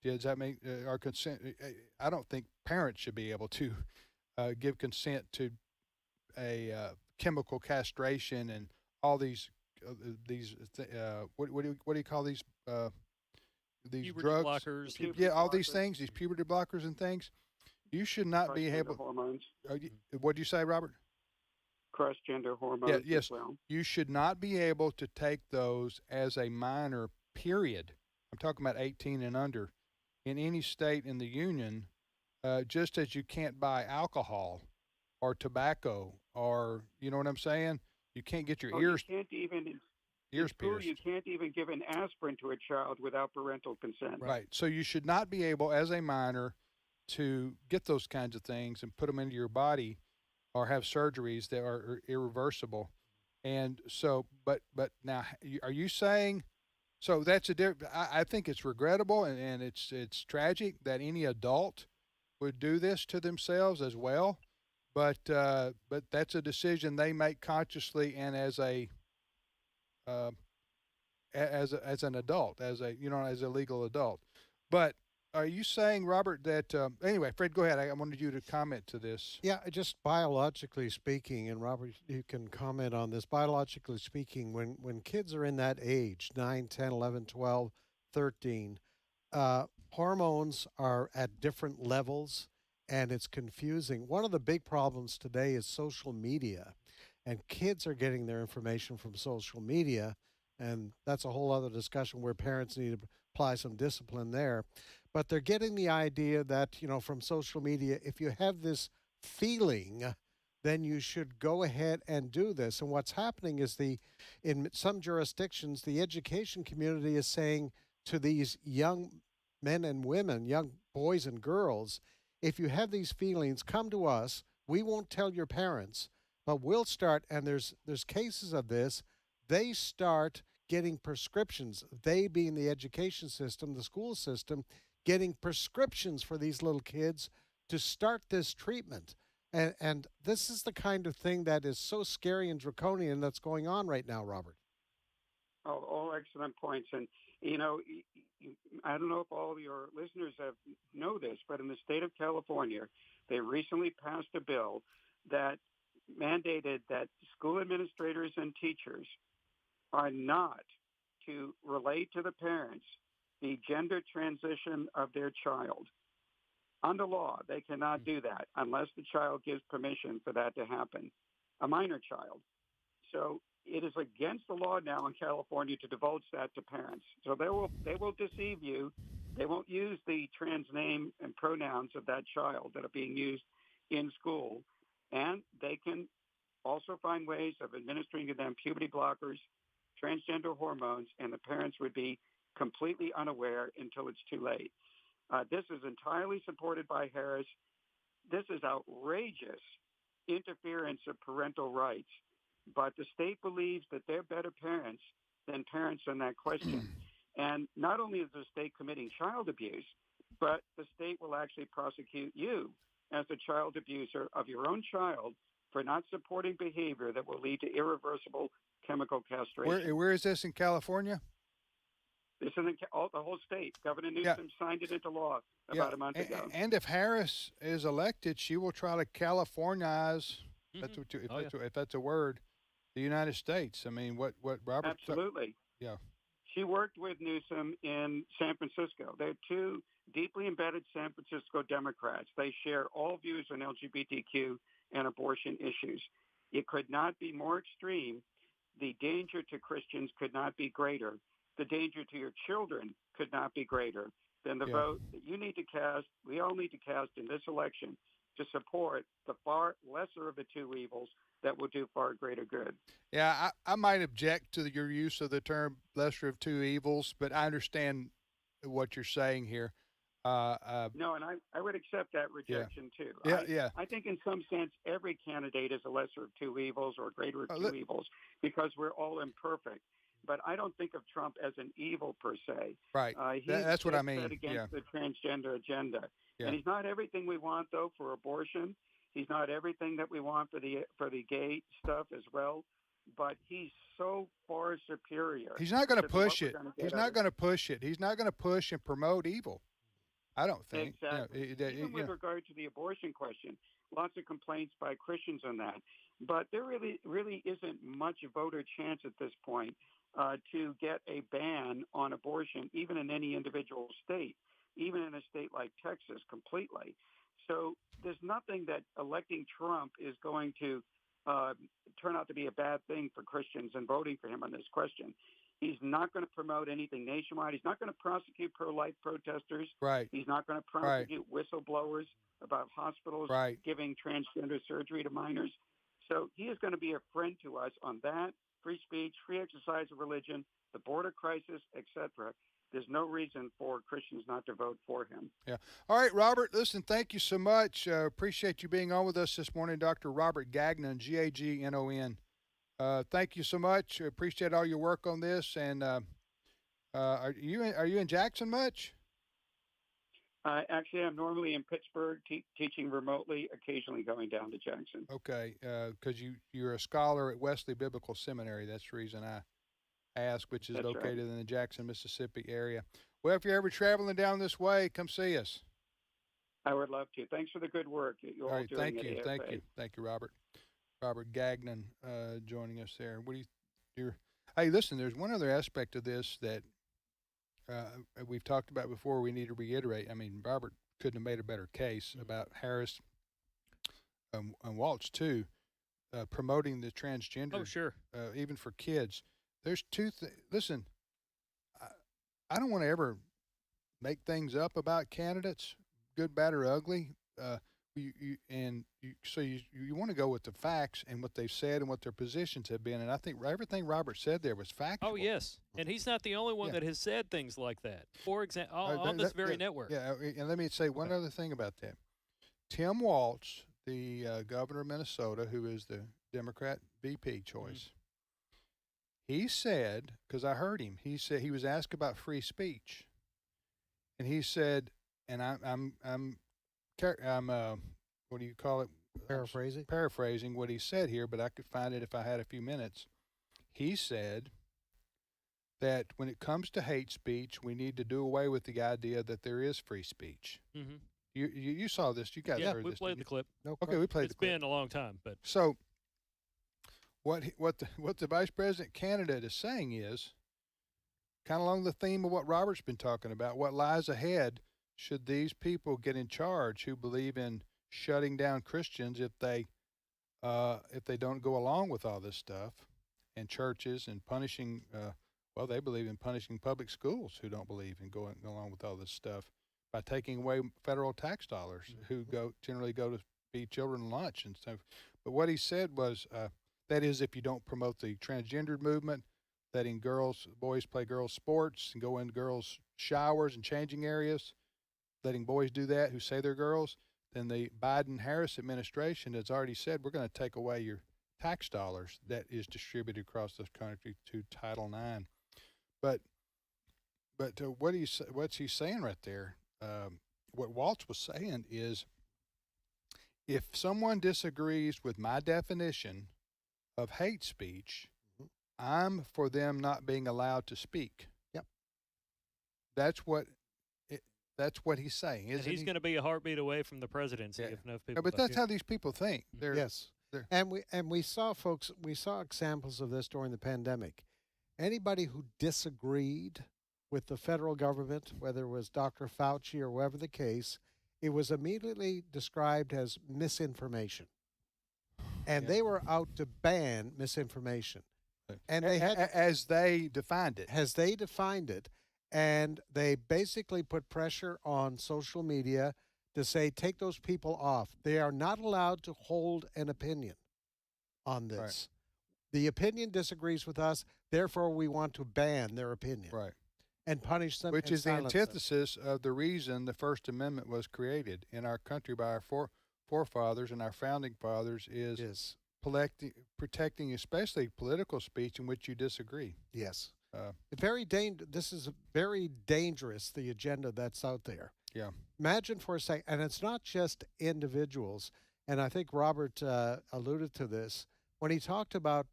Does that make our consent? I don't think parents should be able to give consent to a chemical castration and all these what do you call these puberty drugs? Blockers. Yeah, all these things, these puberty blockers and things. You should not be able. Hormones. What do you say, Robert? Cross-gender hormones. Yeah, yes. As well. You should not be able to take those as a minor. Period. I'm talking about 18 and under, in any state in the union. Just as you can't buy alcohol or tobacco, or you know what I'm saying. You can't get your ears. You can't even. Ears pierced. You can't even give an aspirin to a child without parental consent. Right. So you should not be able, as a minor, to get those kinds of things and put them into your body or have surgeries that are irreversible. And so, but now, are you saying, so that's a different, I think it's regrettable and it's tragic that any adult would do this to themselves as well. But that's a decision they make consciously and as an adult, as a legal adult. But are you saying, Robert, that anyway, Fred, go ahead. I wanted you to comment to this. Yeah, just biologically speaking, and Robert, you can comment on this. Biologically speaking, when kids are in that age, 9, 10, 11, 12, 13, hormones are at different levels, and it's confusing. One of the big problems today is social media, and kids are getting their information from social media, and that's a whole other discussion where parents need to apply some discipline there. But they're getting the idea that, from social media, if you have this feeling, then you should go ahead and do this. And what's happening is in some jurisdictions, the education community is saying to these young men and women, young boys and girls, if you have these feelings, come to us. We won't tell your parents, but we'll start, and there's cases of this, they start getting prescriptions, they being the education system, the school system, getting prescriptions for these little kids to start this treatment. And this is the kind of thing that is so scary and draconian that's going on right now, Robert. Oh, all excellent points. And, I don't know if all of your listeners know this, but in the state of California, they recently passed a bill that mandated that school administrators and teachers are not to relate to the parents the gender transition of their child. Under law, they cannot do that unless the child gives permission for that to happen, a minor child. So it is against the law now in California to divulge that to parents. So they will deceive you. They won't use the trans name and pronouns of that child that are being used in school. And they can also find ways of administering to them puberty blockers, transgender hormones, and the parents would be completely unaware until it's too late. This is entirely supported by Harris. This is outrageous interference of parental rights. But the state believes that they're better parents than parents on that question. And not only is the state committing child abuse, but the state will actually prosecute you as a child abuser of your own child for not supporting behavior that will lead to irreversible chemical castration. Where is this in California? This is in the whole state. Governor Newsom signed it into law about a month ago. And if Harris is elected, she will try to Californize, if that's a word, the United States. I mean, what Robert? Absolutely. Yeah. She worked with Newsom in San Francisco. They're two deeply embedded San Francisco Democrats. They share all views on LGBTQ and abortion issues. It could not be more extreme. The danger to Christians could not be greater. The danger to your children could not be greater. then the Yeah. vote that you need to cast, we all need to cast in this election to support the far lesser of the two evils that will do far greater good. Yeah, I might object to your use of the term lesser of two evils, but I understand what you're saying here. No, and I would accept that rejection too. Yeah. I think in some sense every candidate is a lesser of two evils or greater of two evils because we're all imperfect. But I don't think of Trump as an evil per se. Right. That's what I mean. Against the transgender agenda, Yeah. and he's not everything we want though for abortion. He's not everything that we want for the gay stuff as well. But he's so far superior. He's not going to push it. He's not going going to push it. He's not going to push and promote evil. I don't think. Exactly. Even with regard to the abortion question, lots of complaints by Christians on that. But there really isn't much voter chance at this point to get a ban on abortion, even in any individual state, even in a state like Texas, completely. So there's nothing that electing Trump is going to turn out to be a bad thing for Christians and voting for him on this question. He's not going to promote anything nationwide. He's not going to prosecute pro-life protesters. Right. He's not going to prosecute whistleblowers about hospitals giving transgender surgery to minors. So he is going to be a friend to us on that, free speech, free exercise of religion, the border crisis, etc. There's no reason for Christians not to vote for him. Yeah. All right, Robert, listen, thank you so much. Appreciate you being on with us this morning, Dr. Robert Gagnon, Gagnon. Thank you so much. Appreciate all your work on this. And are you in Jackson much? Actually, I'm normally in Pittsburgh teaching remotely, occasionally going down to Jackson. Okay, because you're a scholar at Wesley Biblical Seminary. That's the reason I ask, which is That's located right. in the Jackson, Mississippi area. Well, if you're ever traveling down this way, come see us. I would love to. Thanks for the good work that you're all right, doing thank at you, AFA. thank you, Robert. Robert Gagnon joining us there. Hey, listen, there's one other aspect of this that we've talked about before. We need to reiterate. I mean, Robert couldn't have made a better case about Harris and Waltz too, promoting the transgender. Oh, sure. Even for kids. There's listen, I don't want to ever make things up about candidates, good, bad, or ugly. So you want to go with the facts and what they've said and what their positions have been. And I think everything Robert said there was factual. Oh, yes. And he's not the only one that has said things like that. For example, on this very network. Yeah, and let me say one other thing about that. Tim Waltz, the governor of Minnesota, who is the Democrat VP choice, he said, because I heard him, he said he was asked about free speech, and he said, and I'm what do you call it? Paraphrasing what he said here, but I could find it if I had a few minutes. He said that when it comes to hate speech, we need to do away with the idea that there is free speech. Mm-hmm. You saw this. You guys heard this. We played the clip. Okay, we played the clip. It's been a long time, but so what the vice president candidate is saying is kind of along the theme of what Robert's been talking about. What lies ahead should these people get in charge who believe in shutting down Christians if they don't go along with all this stuff, and churches and punishing. They believe in punishing public schools who don't believe in going along with all this stuff by taking away federal tax dollars who generally go to feed children lunch and stuff. But what he said was that is if you don't promote the transgender movement, letting boys play girls sports and go in girls showers and changing areas, letting boys do that who say they're girls, then the Biden-Harris administration has already said we're going to take away your tax dollars that is distributed across this country to Title IX. But what's he saying right there? What Waltz was saying is, if someone disagrees with my definition of hate speech, I'm for them not being allowed to speak. Yep. That's what he's saying. and he's going to be a heartbeat away from the presidency if enough people. But that's how these people think. Yes. And we saw examples of this during the pandemic. Anybody who disagreed with the federal government, whether it was Dr. Fauci or whatever the case, it was immediately described as misinformation. And they were out to ban misinformation. And they had as they defined it. As they defined it. and they basically put pressure on social media to say, take those people off. They are not allowed to hold an opinion on this. Right. The opinion disagrees with us, therefore we want to ban their opinion. Right. And punish them. Which and is the silence them. antithesis of the reason the First Amendment was created in our country by our forefathers and our founding fathers is protecting especially political speech in which you disagree. Yes. This is very dangerous, the agenda that's out there. Yeah. Imagine for a second, and it's not just individuals, and I think Robert alluded to this when he talked about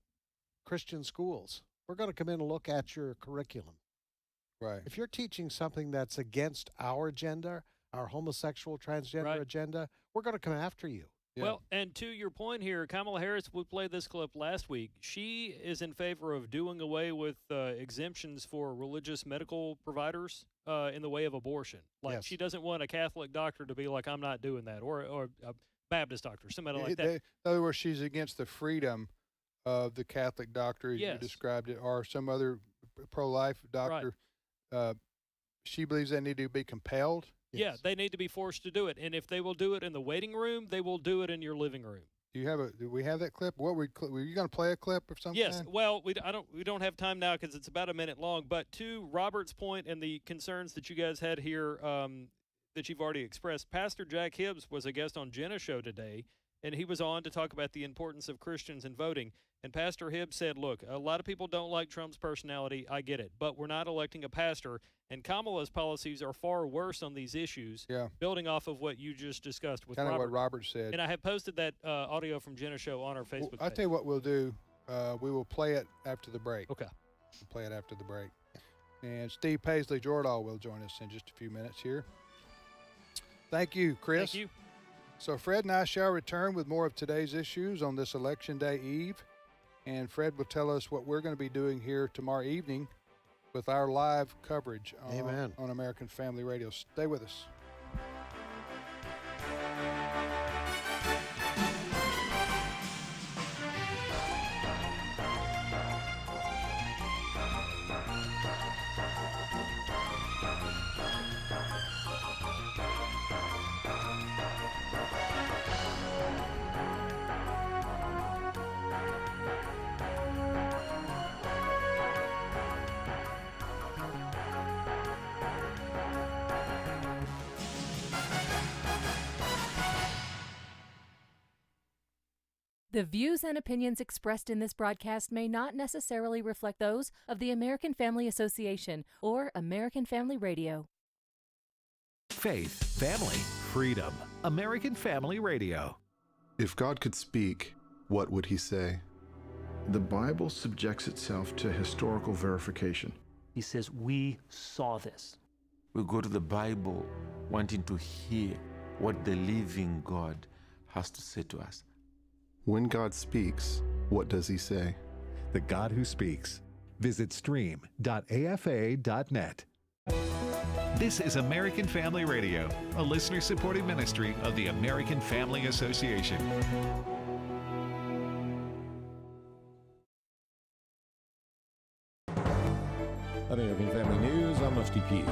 Christian schools. We're going to come in and look at your curriculum. Right. If you're teaching something that's against our agenda, our homosexual, transgender agenda, we're going to come after you. Yeah. Well, and to your point here, Kamala Harris, we played this clip last week. She is in favor of doing away with exemptions for religious medical providers in the way of abortion. Like, she doesn't want a Catholic doctor to be like, I'm not doing that, or a Baptist doctor, somebody like that. In other words, she's against the freedom of the Catholic doctor, as you described it, or some other pro-life doctor. She believes they need to be compelled. Yeah, they need to be forced to do it, and if they will do it in the waiting room, they will do it in your living room. Do we have that clip? Were you going to play a clip or something? Yes. Well, we don't have time now because it's about a minute long. But to Robert's point and the concerns that you guys had here that you've already expressed, Pastor Jack Hibbs was a guest on Jenna's show today, and he was on to talk about the importance of Christians in voting. And Pastor Hibbs said, look, a lot of people don't like Trump's personality. I get it. But we're not electing a pastor. And Kamala's policies are far worse on these issues, building off of what you just discussed with Robert. Kind of what Robert said. And I have posted that audio from Jenna's show on our Facebook page. I'll tell you what we'll do. We will play it after the break. Okay. We'll play it after the break. And Steve Paisley Jordahl will join us in just a few minutes here. Thank you, Chris. Thank you. So Fred and I shall return with more of today's issues on this Election Day Eve. And Fred will tell us what we're going to be doing here tomorrow evening with our live coverage on American Family Radio. Stay with us. The views and opinions expressed in this broadcast may not necessarily reflect those of the American Family Association or American Family Radio. Faith, family, freedom. American Family Radio. If God could speak, what would he say? The Bible subjects itself to historical verification. He says, we saw this. We go to the Bible wanting to hear what the living God has to say to us. When God speaks, what does he say? The God who speaks. Visit stream.afa.net. This is American Family Radio, a listener-supported ministry of the American Family Association. American Family News, I'm Rusty Pugh.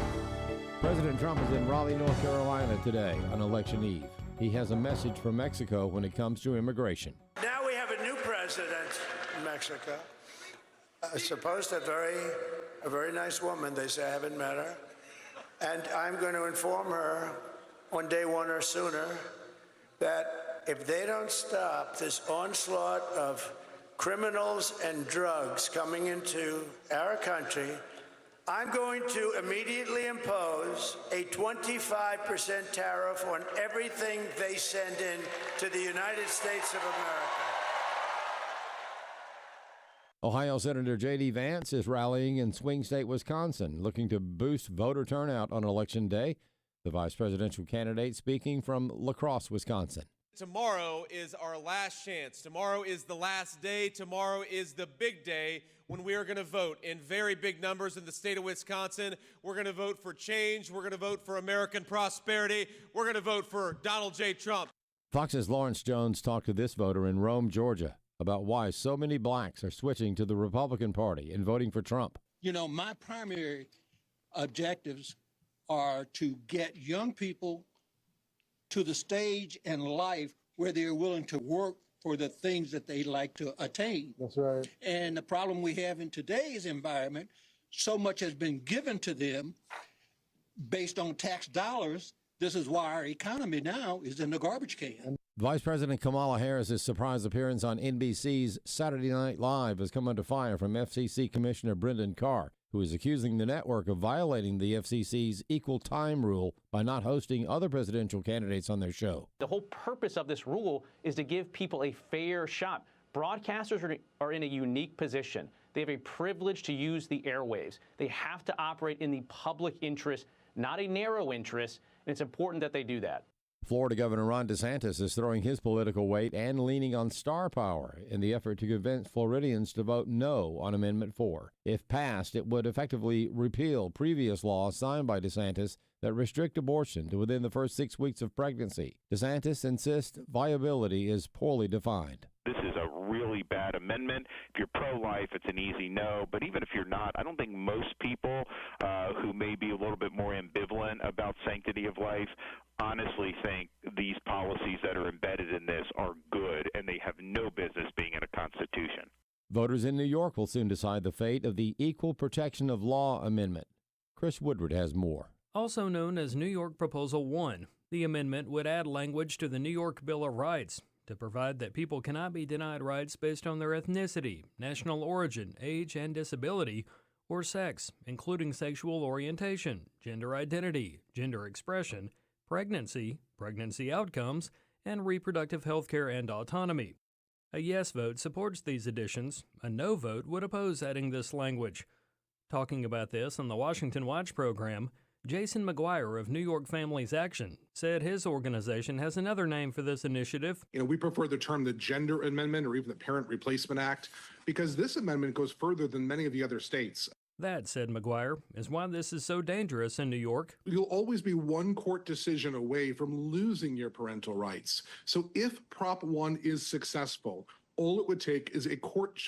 President Trump is in Raleigh, North Carolina today on Election Eve. He has a message from Mexico when it comes to immigration. Now we have a new president in Mexico. Supposed a very nice woman. They say I haven't met her. And I'm going to inform her on day one or sooner that if they don't stop this onslaught of criminals and drugs coming into our country, I'm going to immediately impose a 25% tariff on everything they send in to the United States of America. Ohio Senator J.D. Vance is rallying in swing state Wisconsin, looking to boost voter turnout on Election Day. The vice presidential candidate speaking from La Crosse, Wisconsin. Tomorrow is our last chance. Tomorrow is the last day. Tomorrow is the big day when we are going to vote in very big numbers in the state of Wisconsin. We're going to vote for change. We're going to vote for American prosperity. We're going to vote for Donald J. Trump. Fox's Lawrence Jones talked to this voter in Rome, Georgia, about why so many blacks are switching to the Republican Party and voting for Trump. You know, my primary objectives are to get young people to the stage in life where they're willing to work for the things that they like to attain. That's right. And the problem we have in today's environment, so much has been given to them based on tax dollars. This is why our economy now is in the garbage can. Vice President Kamala Harris's surprise appearance on NBC's Saturday Night Live has come under fire from FCC Commissioner Brendan Carr, who is accusing the network of violating the FCC's equal time rule by not hosting other presidential candidates on their show. The whole purpose of this rule is to give people a fair shot. Broadcasters are in a unique position. They have a privilege to use the airwaves. They have to operate in the public interest, not a narrow interest, and it's important that they do that. Florida Governor Ron DeSantis is throwing his political weight and leaning on star power in the effort to convince Floridians to vote no on Amendment 4. If passed, it would effectively repeal previous laws signed by DeSantis that restrict abortion to within the first 6 weeks of pregnancy. DeSantis insists viability is poorly defined. This is a really bad amendment. If you're pro-life, it's an easy no. But even if you're not, I don't think most people who may be a little bit more ambivalent about sanctity of life honestly think these policies that are embedded in this are good, and they have no business being in a constitution. Voters in New York will soon decide the fate of the Equal Protection of Law Amendment. Chris Woodward has more. Also known as New York Proposal 1, the amendment would add language to the New York Bill of Rights to provide that people cannot be denied rights based on their ethnicity, national origin, age and disability, or sex, including sexual orientation, gender identity, gender expression, pregnancy, pregnancy outcomes, and reproductive health care and autonomy. A yes vote supports these additions. A no vote would oppose adding this language. Talking about this on the Washington Watch program, Jason McGuire of New York Families Action said his organization has another name for this initiative. We prefer the term the Gender Amendment or even the Parent Replacement Act because this amendment goes further than many of the other states. That, said McGuire, is why this is so dangerous in New York. You'll always be one court decision away from losing your parental rights. So if Prop 1 is successful, all it would take is a court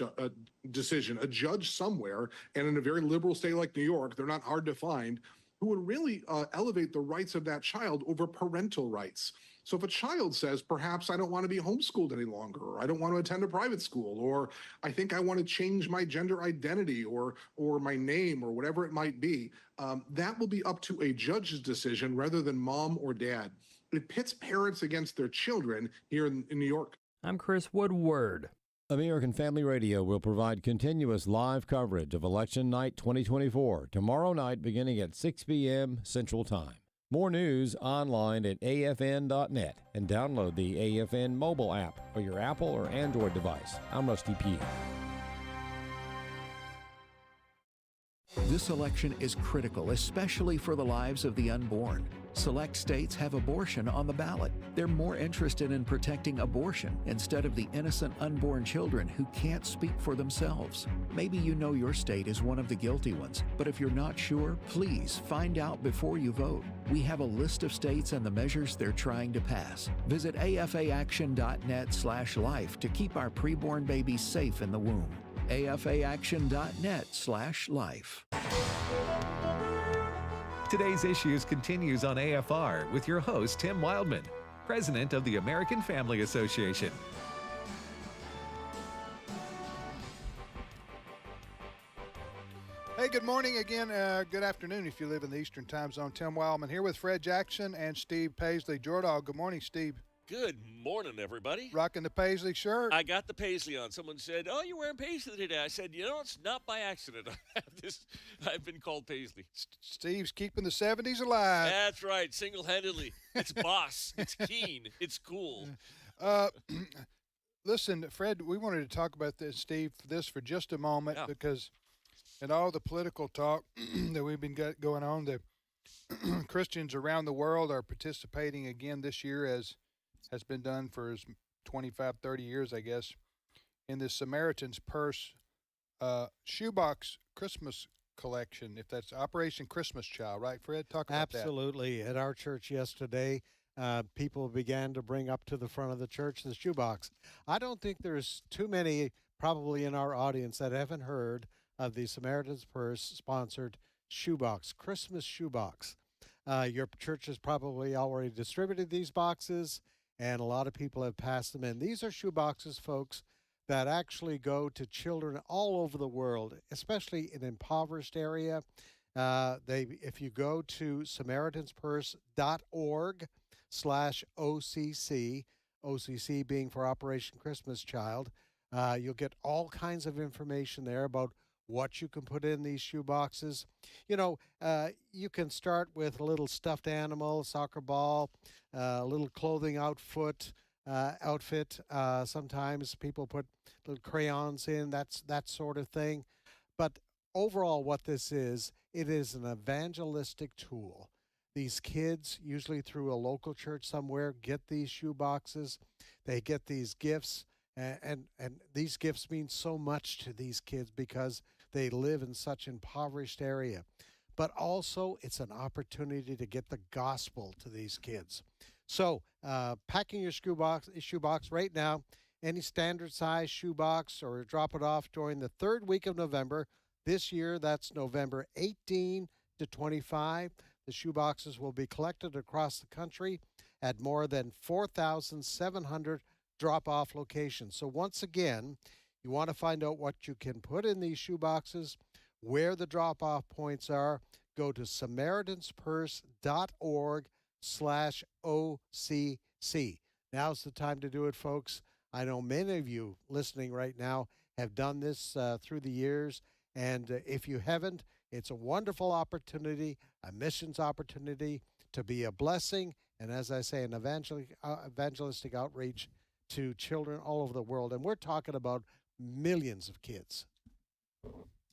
decision, a judge somewhere, and in a very liberal state like New York, they're not hard to find, who would really elevate the rights of that child over parental rights. So if a child says, perhaps I don't want to be homeschooled any longer, or I don't want to attend a private school, or I think I want to change my gender identity or my name or whatever it might be, that will be up to a judge's decision rather than mom or dad. It pits parents against their children here in New York. I'm Chris Woodward. American Family Radio will provide continuous live coverage of Election Night 2024 tomorrow night beginning at 6 p.m. Central Time. More news online at afn.net and download the AFN mobile app for your Apple or Android device. I'm Rusty P. This election is critical, especially for the lives of the unborn. Select states have abortion on the ballot. They're more interested in protecting abortion instead of the innocent unborn children who can't speak for themselves. Maybe you know your state is one of the guilty ones, but if you're not sure, please find out before you vote. We have a list of states and the measures they're trying to pass. Visit afaaction.net/life to keep our preborn babies safe in the womb. afaaction.net/life. Today's Issues continues on AFR with your host, Tim Wildman, president of the American Family Association. Hey, good morning again. Good afternoon if you live in the Eastern Time Zone. Tim Wildman here with Fred Jackson and Steve Paisley. Jordan, good morning, Steve. Good morning, everybody. Rocking the Paisley shirt. I got the Paisley on. Someone said, "Oh, you're wearing Paisley today." I said, it's not by accident. I've been called Paisley. Steve's keeping the 70s alive. That's right, single-handedly. It's boss. It's keen. It's cool. Listen, Fred, we wanted to talk about this, Steve, for just a moment because in all the political talk that we've been going on, the Christians around the world are participating again this year, as has been done for 25, 30 years, I guess, in the Samaritan's Purse shoebox Christmas collection, if that's Operation Christmas Child, right, Fred? Talk about that. Absolutely. At our church yesterday, people began to bring up to the front of the church the shoebox. I don't think there's too many probably in our audience that haven't heard of the Samaritan's Purse sponsored shoebox, Christmas shoebox. Your church has probably already distributed these boxes, and a lot of people have passed them in. These are shoe boxes, folks, that actually go to children all over the world, especially in impoverished area. If you go to SamaritansPurse.org/OCC, OCC being for Operation Christmas Child, you'll get all kinds of information there about what you can put in these shoe boxes. You know, you can start with a little stuffed animal, soccer ball, a little clothing outfit. Sometimes people put little crayons in, that sort of thing. But overall, what this is, it is an evangelistic tool. These kids, usually through a local church somewhere, get these shoe boxes. They get these gifts, and these gifts mean so much to these kids because they live in such impoverished area. But also, it's an opportunity to get the gospel to these kids. So, packing your shoebox right now, any standard size shoebox, or drop it off during the third week of November. This year, that's November 18 to 25. The shoeboxes will be collected across the country at more than 4,700 drop-off locations. So once again, you want to find out what you can put in these shoeboxes, where the drop-off points are, go to SamaritansPurse.org/OCC. Now's the time to do it, folks. I know many of you listening right now have done this through the years, and if you haven't, it's a wonderful opportunity, a missions opportunity to be a blessing, and as I say, an evangelistic outreach to children all over the world. And we're talking about millions of kids.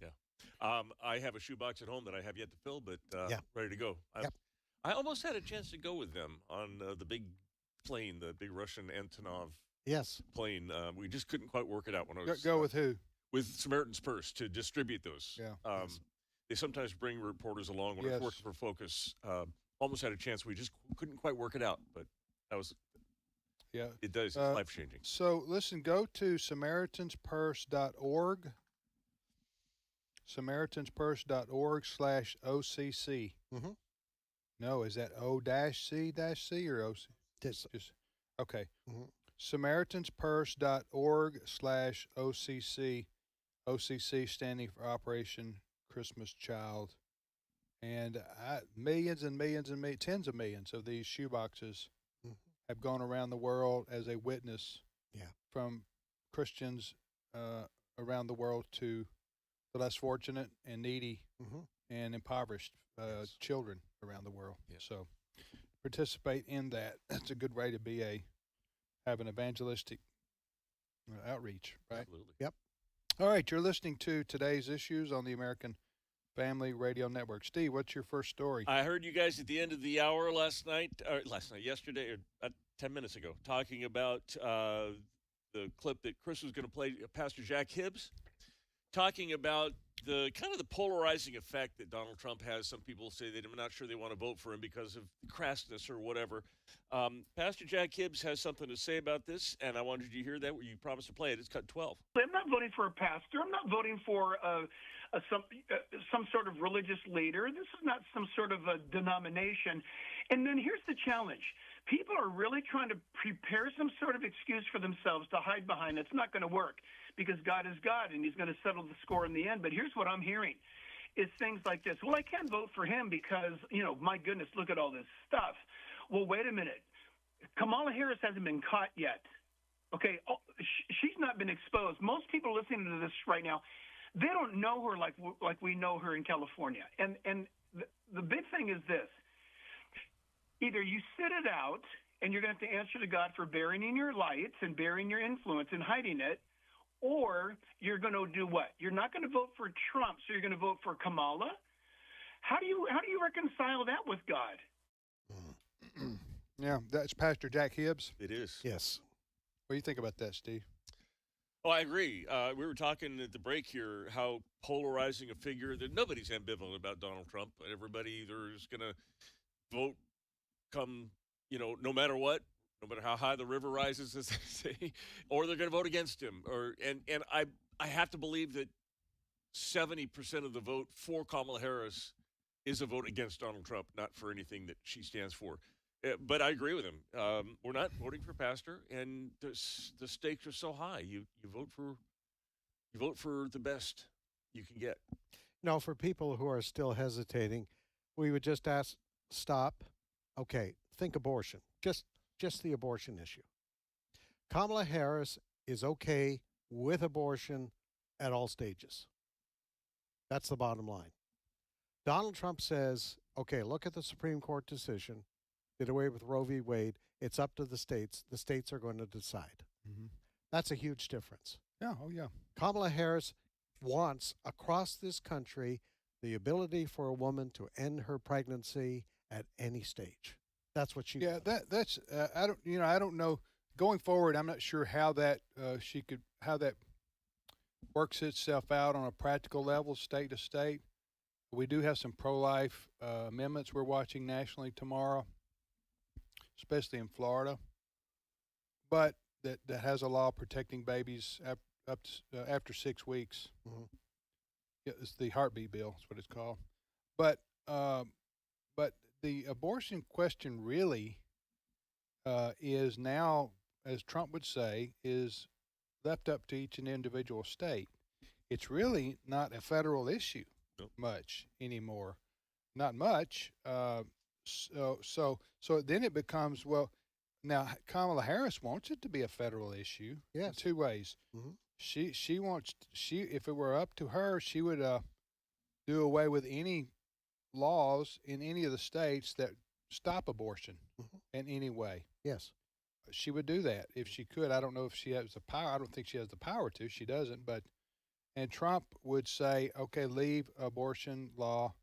Yeah. I have a shoebox at home that I have yet to fill, but ready to go. I almost had a chance to go with them on the big plane, the big Russian Antonov plane. We just couldn't quite work it out when I was Go with who? With Samaritan's Purse to distribute those. Yeah. They sometimes bring reporters along when I was working for Focus. Almost had a chance. We just couldn't quite work it out, but that was. Yeah, it does. It's life-changing. So listen, go to SamaritansPurse.org. SamaritansPurse.org/OCC. Mm-hmm. No, is that O-C-C or OC? Just okay. Mm-hmm. SamaritansPurse.org/OCC. OCC standing for Operation Christmas Child. And millions and millions and tens of millions of these shoeboxes have gone around the world as a witness from Christians around the world to the less fortunate and needy and impoverished children around the world. So participate in that. That's a good way to have an evangelistic outreach, right? Absolutely. Yep. All right, you're listening to Today's Issues on the American Family Radio Network. Steve, what's your first story? I heard you guys at the end of the hour yesterday, or 10 minutes ago, talking about the clip that Chris was going to play, Pastor Jack Hibbs, talking about the kind of the polarizing effect that Donald Trump has. Some people say that I'm not sure they want to vote for him because of crassness or whatever. Pastor Jack Hibbs has something to say about this, and I wanted you to hear that. You promised to play it. It's cut 12. I'm not voting for a pastor. I'm not voting for some sort of religious leader. This is not some sort of a denomination. And then here's the challenge. People are really trying to prepare some sort of excuse for themselves to hide behind. It's not going to work because God is God and he's going to settle the score in the end. But here's what I'm hearing is things like this. Well, I can't vote for him because, my goodness, look at all this stuff. Well, wait a minute. Kamala Harris hasn't been caught yet. Okay, she's not been exposed. Most people listening to this right now, they don't know her like we know her in California. And the big thing is this. Either you sit it out, and you're going to have to answer to God for burying your lights and burying your influence and hiding it, or you're going to do what? You're not going to vote for Trump, so you're going to vote for Kamala? How do you reconcile that with God? Yeah, that's Pastor Jack Hibbs. It is. Yes. What do you think about that, Steve? Oh, I agree. We were talking at the break here how polarizing a figure that nobody's ambivalent about Donald Trump. Everybody either is going to vote come, no matter what, no matter how high the river rises, as they say, or they're going to vote against him. And I have to believe that 70% of the vote for Kamala Harris is a vote against Donald Trump, not for anything that she stands for. But I agree with him. We're not voting for pastor, and the stakes are so high. You vote for the best you can get. No, for people who are still hesitating, we would just ask, stop. Okay, think abortion. Just the abortion issue. Kamala Harris is okay with abortion at all stages. That's the bottom line. Donald Trump says, okay, look at the Supreme Court decision, did away with Roe v. Wade. It's up to the states. The states are going to decide. Mm-hmm. That's a huge difference. Yeah, oh yeah. Kamala Harris wants across this country the ability for a woman to end her pregnancy at any stage. That's what she Yeah, wants. that's I don't know. Going forward, I'm not sure how that how that works itself out on a practical level, state to state. We do have some pro-life amendments we're watching nationally tomorrow, especially in Florida. But that has a law protecting babies up to, after 6 weeks. Mm-hmm. Yeah, it's the heartbeat bill. That's what it's called. But the abortion question really is now, as Trump would say, is left up to each and individual state. It's really not a federal issue much anymore. Not much. So then it becomes, well, now Kamala Harris wants it to be a federal issue. Yes. In two ways. Mm-hmm. She wants, if it were up to her, she would do away with any laws in any of the states that stop abortion in any way. Yes. She would do that if she could. I don't know if she has the power. I don't think she has the power to. She doesn't. And Trump would say, okay, leave abortion law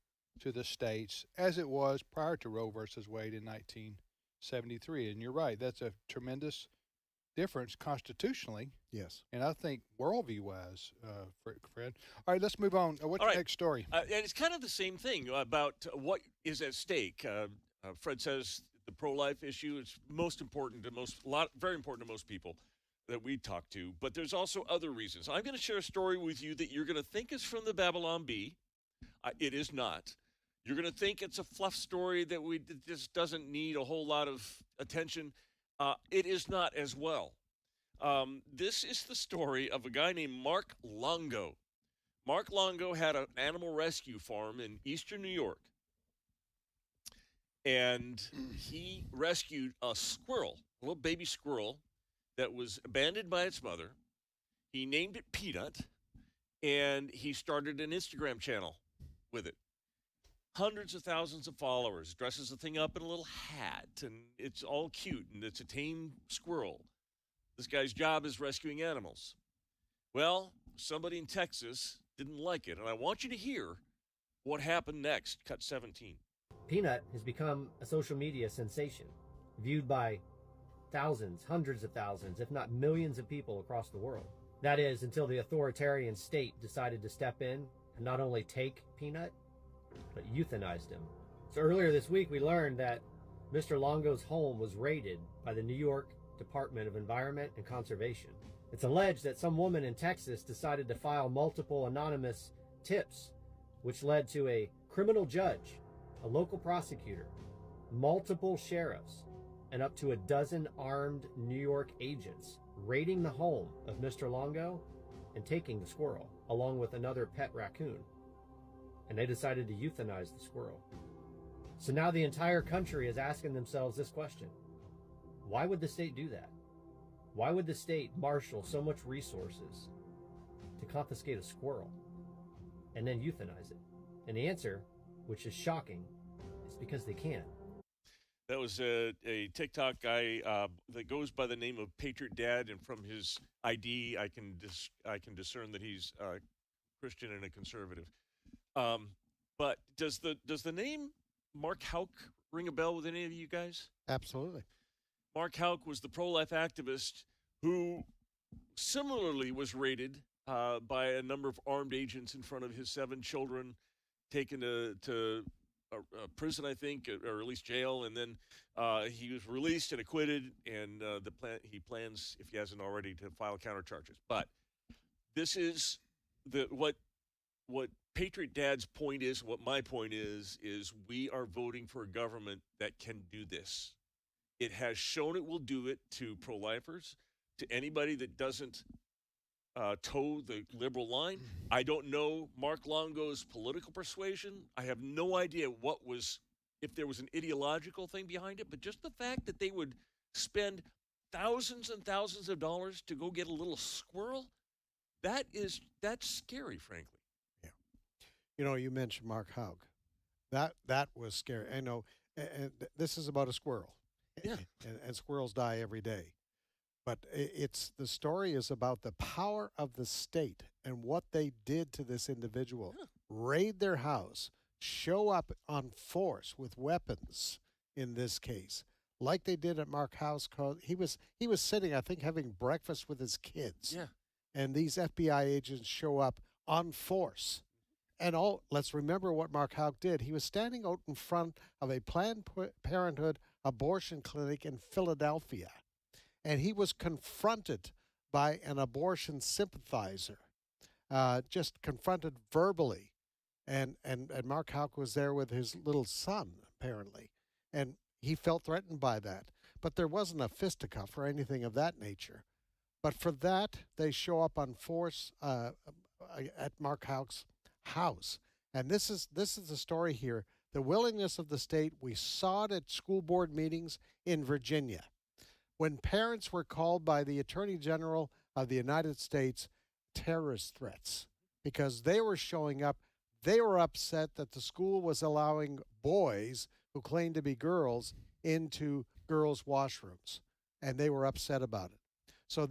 to the states as it was prior to Roe versus Wade in 1973. And you're right. That's a tremendous difference constitutionally. Yes. And I think worldview-wise, Fred. All right, let's move on. What's the next story? And it's kind of the same thing about what is at stake. Fred says the pro-life issue is very important to most people that we talk to. But there's also other reasons. I'm going to share a story with you that you're going to think is from the Babylon Bee. It is not. You're going to think it's a fluff story that just doesn't need a whole lot of attention. It is not as well. This is the story of a guy named Mark Longo. Mark Longo had an animal rescue farm in eastern New York. And he rescued a squirrel, a little baby squirrel that was abandoned by its mother. He named it Peanut, and he started an Instagram channel with it. Hundreds of thousands of followers, dresses the thing up in a little hat, and it's all cute, and it's a tame squirrel. This guy's job is rescuing animals. Well, somebody in Texas didn't like it, and I want you to hear what happened next. Cut 17. Peanut has become a social media sensation, viewed by thousands, hundreds of thousands, if not millions of people across the world. That is, until the authoritarian state decided to step in and not only take Peanut, but euthanized him. So earlier this week, we learned that Mr. Longo's home was raided by the New York Department of Environment and Conservation. It's alleged that some woman in Texas decided to file multiple anonymous tips, which led to a criminal judge, a local prosecutor, multiple sheriffs, and up to a dozen armed New York agents raiding the home of Mr. Longo and taking the squirrel, along with another pet raccoon. And they decided to euthanize the squirrel. So now the entire country is asking themselves this question. Why would the state do that? Why would the state marshal so much resources to confiscate a squirrel and then euthanize it? And the answer, which is shocking, is because they can. That was a TikTok guy that goes by the name of Patriot Dad, and from his ID, I can discern that he's Christian and a conservative. But does the name Mark Houck ring a bell with any of you guys? Absolutely. Mark Houck was the pro-life activist who similarly was raided by a number of armed agents in front of his 7 children, taken to a prison, I think, or at least jail, and then he was released and acquitted. And he plans, if he hasn't already, to file countercharges. But this is what Patriot Dad's point is, what my point is we are voting for a government that can do this. It has shown it will do it to pro-lifers, to anybody that doesn't toe the liberal line. I don't know Mark Longo's political persuasion. I have no idea if there was an ideological thing behind it, but just the fact that they would spend thousands and thousands of dollars to go get a little squirrel, that's scary, frankly. Yeah. You know, you mentioned Mark Haug. That was scary. I know, and this is about a squirrel. Yeah. And squirrels die every day. But the story is about the power of the state and what they did to this individual. Yeah. Raid their house, show up on force with weapons in this case, like they did at Mark Haug's. He was sitting, I think, having breakfast with his kids. Yeah. And these FBI agents show up on force. And let's remember what Mark Haug did. He was standing out in front of a Planned Parenthood abortion clinic in Philadelphia. And he was confronted by an abortion sympathizer, just confronted verbally. And Mark Haug was there with his little son, apparently. And he felt threatened by that. But there wasn't a fisticuff or anything of that nature. But for that, they show up on force at Mark Haug's house. And this is the story here. The willingness of the state, we saw it at school board meetings in Virginia. When parents were called by the Attorney General of the United States terrorist threats because they were showing up, they were upset that the school was allowing boys who claimed to be girls into girls' washrooms, and they were upset about it. So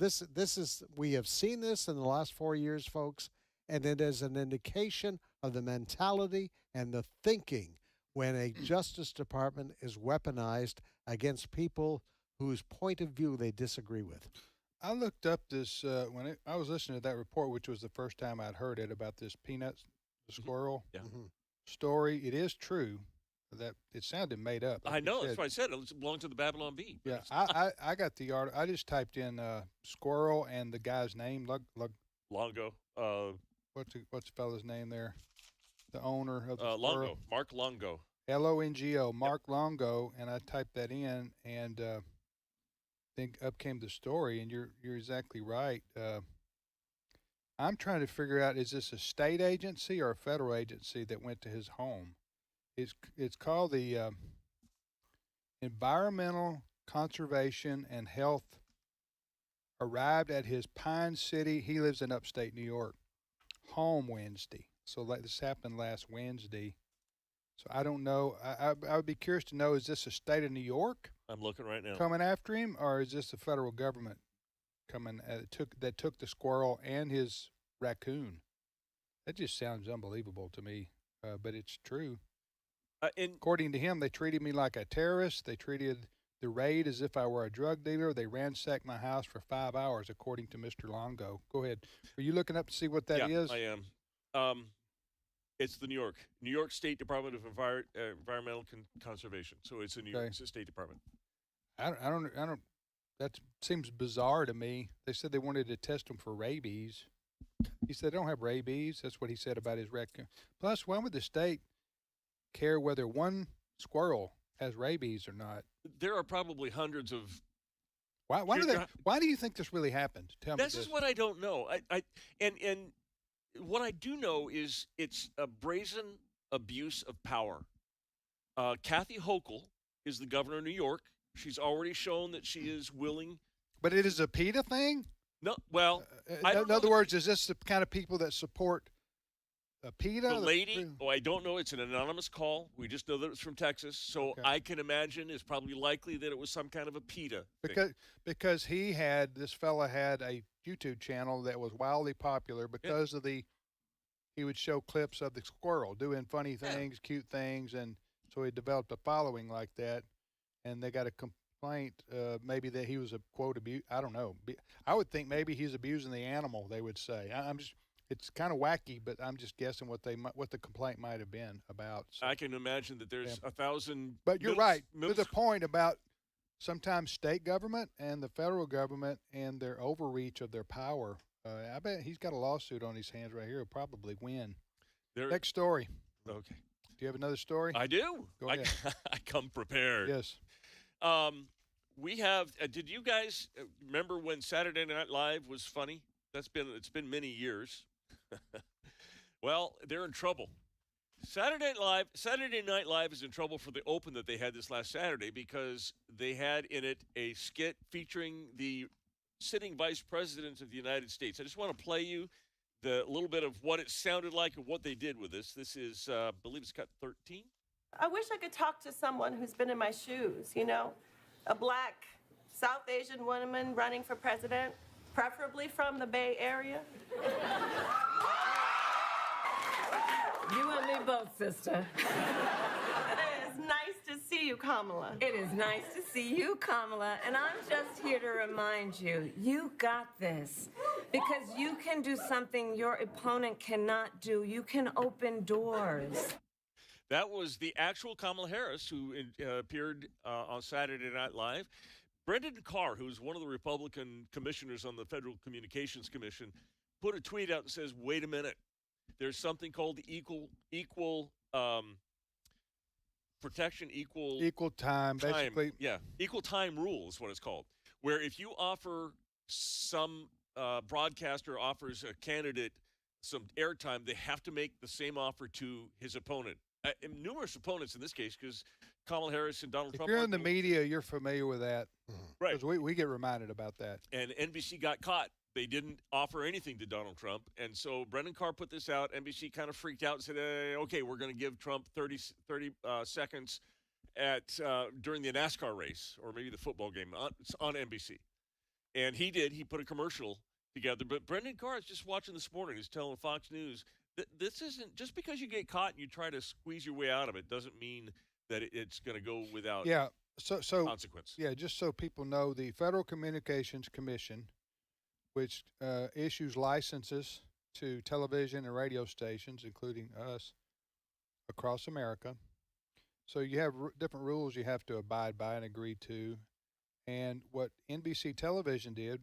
we have seen this in the last 4 years, folks, and it is an indication of the mentality and the thinking when a Justice Department is weaponized against people whose point of view they disagree with. I looked up this I was listening to that report, which was the first time I'd heard it, about this Peanuts, the squirrel story. It is true that it sounded made up. I know, that's what I said. It belonged to the Babylon Bee. Yeah, I got the article. I just typed in squirrel and the guy's name, Longo. What's the fellow's name there? The owner of the Longo, Mark Longo. Longo, Mark Longo, and I typed that in, and then up came the story, and you're exactly right. I'm trying to figure out, is this a state agency or a federal agency that went to his home? It's called the Environmental Conservation and Health. Arrived at his Pine City, he lives in upstate New York, home Wednesday. So this happened last Wednesday. So I don't know. I would be curious to know, is this a state of New York? I'm looking right now. Coming after him, or is this the federal government coming that took the squirrel and his raccoon? That just sounds unbelievable to me, but it's true. According to him, they treated me like a terrorist. They treated the raid as if I were a drug dealer. They ransacked my house for 5 hours, according to Mr. Longo. Go ahead. Are you looking up to see what that is? Yeah, I am. It's the New York State Department of Environmental Conservation. So it's a New York State Department. I don't. That seems bizarre to me. They said they wanted to test him for rabies. He said they don't have rabies. That's what he said about his raccoon. Plus, why would the state care whether one squirrel has rabies or not? There are probably hundreds of. Why do you think this really happened? Tell me. This is what I don't know. And what I do know is it's a brazen abuse of power. Kathy Hochul is the governor of New York. She's already shown that she is willing. But it is a PETA thing? No. Well, in other words, is this the kind of people that support PETA? The lady, I don't know. It's an anonymous call. We just know that it's from Texas. So I can imagine it's probably likely that it was some kind of a PETA thing. Because this fella had a YouTube channel that was wildly popular because of he would show clips of the squirrel doing funny things, cute things, and so he developed a following like that. And they got a complaint, maybe that he was a quote abuse. I don't know. I would think maybe he's abusing the animal. They would say. It's kind of wacky, but I'm just guessing what the complaint might have been about. So. I can imagine that there's 1,000. But you're right. There's a point about sometimes state government and the federal government and their overreach of their power. I bet he's got a lawsuit on his hands right here. He'll probably win. Next story. Okay. Do you have another story? I do. Go ahead. I come prepared. Yes. We have. Did you guys remember when Saturday Night Live was funny? It's been many years. Well, they're in trouble. Saturday Night Live is in trouble for the open that they had this last Saturday because they had in it a skit featuring the sitting vice president of the United States. I just want to play you the little bit of what it sounded like and what they did with this. This is, I believe it's cut 13. I wish I could talk to someone who's been in my shoes, a black South Asian woman running for president, preferably from the Bay Area. You and me both, sister. It is nice to see you, Kamala. It is nice to see you, Kamala. And I'm just here to remind you, you got this. Because you can do something your opponent cannot do. You can open doors. That was the actual Kamala Harris who appeared on Saturday Night Live. Brendan Carr, who's one of the Republican commissioners on the Federal Communications Commission, put a tweet out and says, wait a minute. There's something called the equal protection, equal time, basically. Yeah, equal time rule is what it's called. Where if you offer some broadcaster offers a candidate some airtime, they have to make the same offer to his opponent. Numerous opponents in this case, because Kamala Harris and Donald Trump. If you're in the media, you're familiar with that. Right. Because we get reminded about that. And NBC got caught. They didn't offer anything to Donald Trump. And so Brendan Carr put this out. NBC kind of freaked out and said, okay, we're going to give Trump 30 seconds during the NASCAR race or maybe the football game on NBC. And he did. He put a commercial together. But Brendan Carr is just watching this morning. He's telling Fox News that this isn't just because you get caught and you try to squeeze your way out of it doesn't mean that it's going to go without consequence. Yeah, just so people know, the Federal Communications Commission, which issues licenses to television and radio stations, including us, across America. So you have different rules you have to abide by and agree to. And what NBC Television did,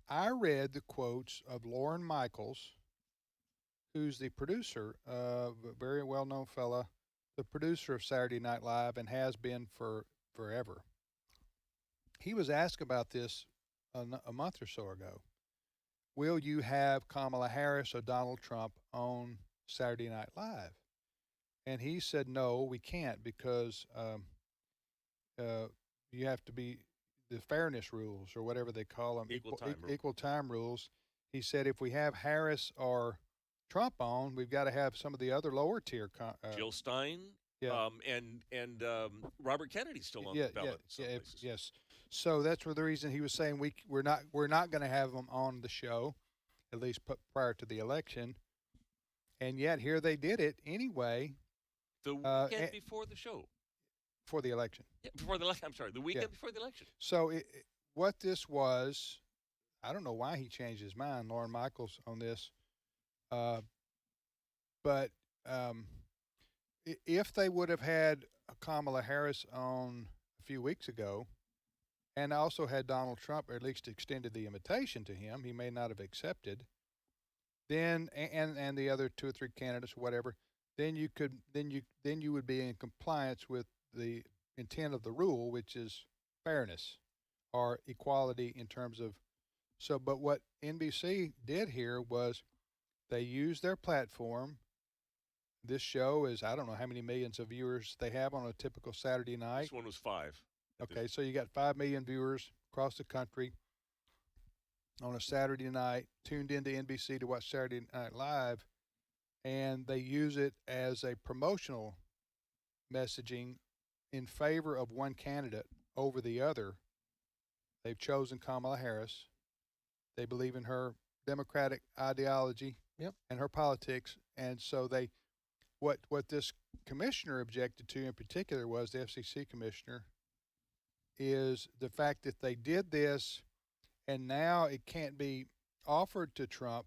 I read the quotes of Lorne Michaels, who's the producer, a very well-known fella, the producer of Saturday Night Live and has been for forever. He was asked about this a month or so ago. Will you have Kamala Harris or Donald Trump on Saturday Night Live? And he said, no, we can't because you have to be the fairness rules or whatever they call them, equal time rules. He said if we have Harris or Trump on, we've got to have some of the other lower tier. Jill Stein. Yeah. And Robert Kennedy's still on the ballot. Yes. So that's the reason he was saying we're not going to have them on the show, at least prior to the election. And yet here they did it anyway. The weekend before the show. For the election. Yeah, before the election. I'm sorry, the weekend before the election. So what this was, I don't know why he changed his mind, Lorne Michaels, on this. But if they would have had Kamala Harris on a few weeks ago and also had Donald Trump, or at least extended the invitation to him, he may not have accepted, then and the other 2 or 3 candidates or whatever, then you would be in compliance with the intent of the rule, which is fairness or equality in terms of but what NBC did here was they used their platform. This show is, I don't know how many millions of viewers they have on a typical Saturday night. This one was 5. Okay, so you got 5 million viewers across the country on a Saturday night, tuned into NBC to watch Saturday Night Live, and they use it as a promotional messaging in favor of one candidate over the other. They've chosen Kamala Harris. They believe in her Democratic ideology and her politics, and so what this commissioner objected to in particular was the FCC commissioner is the fact that they did this and now it can't be offered to Trump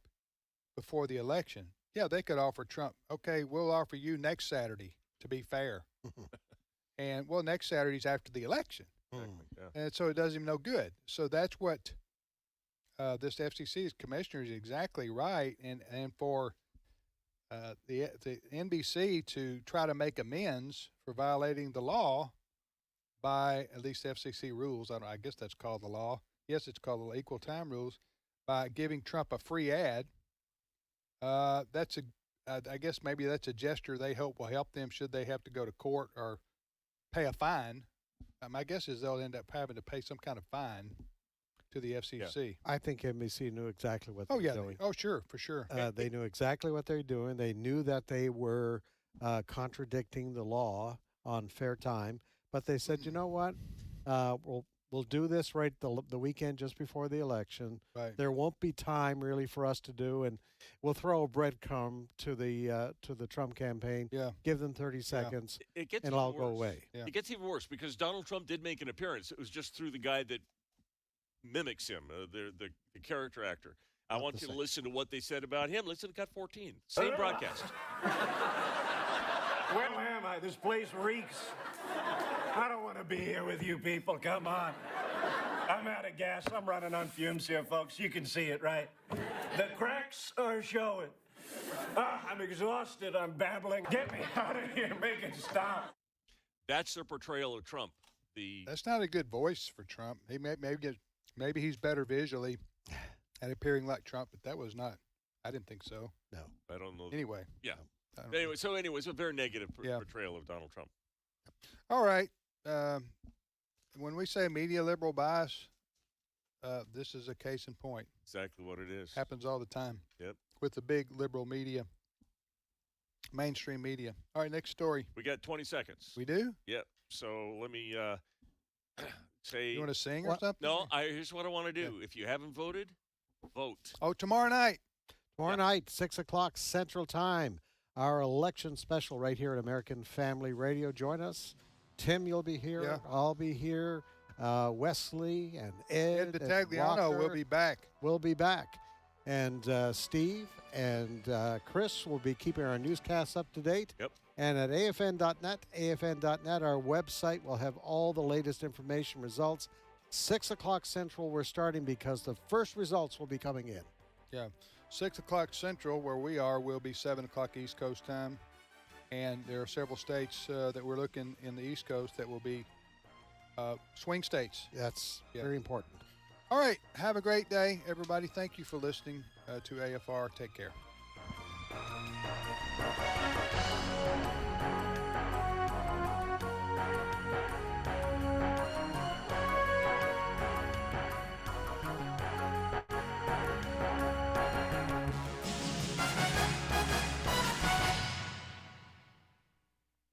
before the election. Yeah, they could offer Trump, okay, we'll offer you next Saturday to be fair. And next Saturday's after the election. Exactly, yeah. And so it does him no good. So that's what this FCC's commissioner is exactly right, and for the NBC to try to make amends for violating the law by, at least FCC rules, I guess that's called the law. Yes, it's called the equal time rules, by giving Trump a free ad. I guess maybe that's a gesture they hope will help them should they have to go to court or pay a fine. My guess is they'll end up having to pay some kind of fine to the FCC. I think NBC knew exactly what they were doing. Oh, sure, for sure. They knew exactly what they were doing. They knew that they were contradicting the law on fair time, but they said, you know what, we'll do this right the weekend just before the election. Right. There won't be time really for us to do, and we'll throw a breadcrumb to the Trump campaign. Yeah. Give them 30 seconds, It gets and even it'll go worse. away. It gets even worse because Donald Trump did make an appearance. It was just through the guy that mimics him, the character actor. I want you to listen to what they said about him. Listen to Cut 14. Same broadcast. Where am I? This place reeks. I don't want to be here with you people. Come on. I'm out of gas. I'm running on fumes here, folks. You can see it, right? The cracks are showing. I'm exhausted. I'm babbling. Get me out of here. Make it stop. That's their portrayal of Trump. That's not a good voice for Trump. He maybe he's better visually at appearing like Trump, but that was not. I didn't think so. No. I don't know. Anyway. Yeah. I don't Anyway, it's a very negative portrayal of Donald Trump. All right. When we say media liberal bias, this is a case in point. Exactly what it is. Happens all the time. Yep. With the big liberal media, mainstream media. All right, next story. We got 20 seconds. We do? Yep. So let me say. You want to sing or something? No, here's what I want to do. If you haven't voted, vote. Oh, tomorrow night. Tomorrow night, 6 o'clock Central Time, our election special right here at American Family Radio. Join us. Tim, you'll be here. Yeah. I'll be here. Wesley and Ed Battagliano will be back. We'll be back. And Steve and Chris will be keeping our newscasts up to date. Yep. And at afn.net, our website will have all the latest information, results. 6 o'clock Central, we're starting because the first results will be coming in. Yeah. 6 o'clock Central, where we are, will be 7 o'clock East Coast time. And there are several states that we're looking in the East Coast that will be swing states. That's very important. All right. Have a great day, everybody. Thank you for listening to AFR. Take care.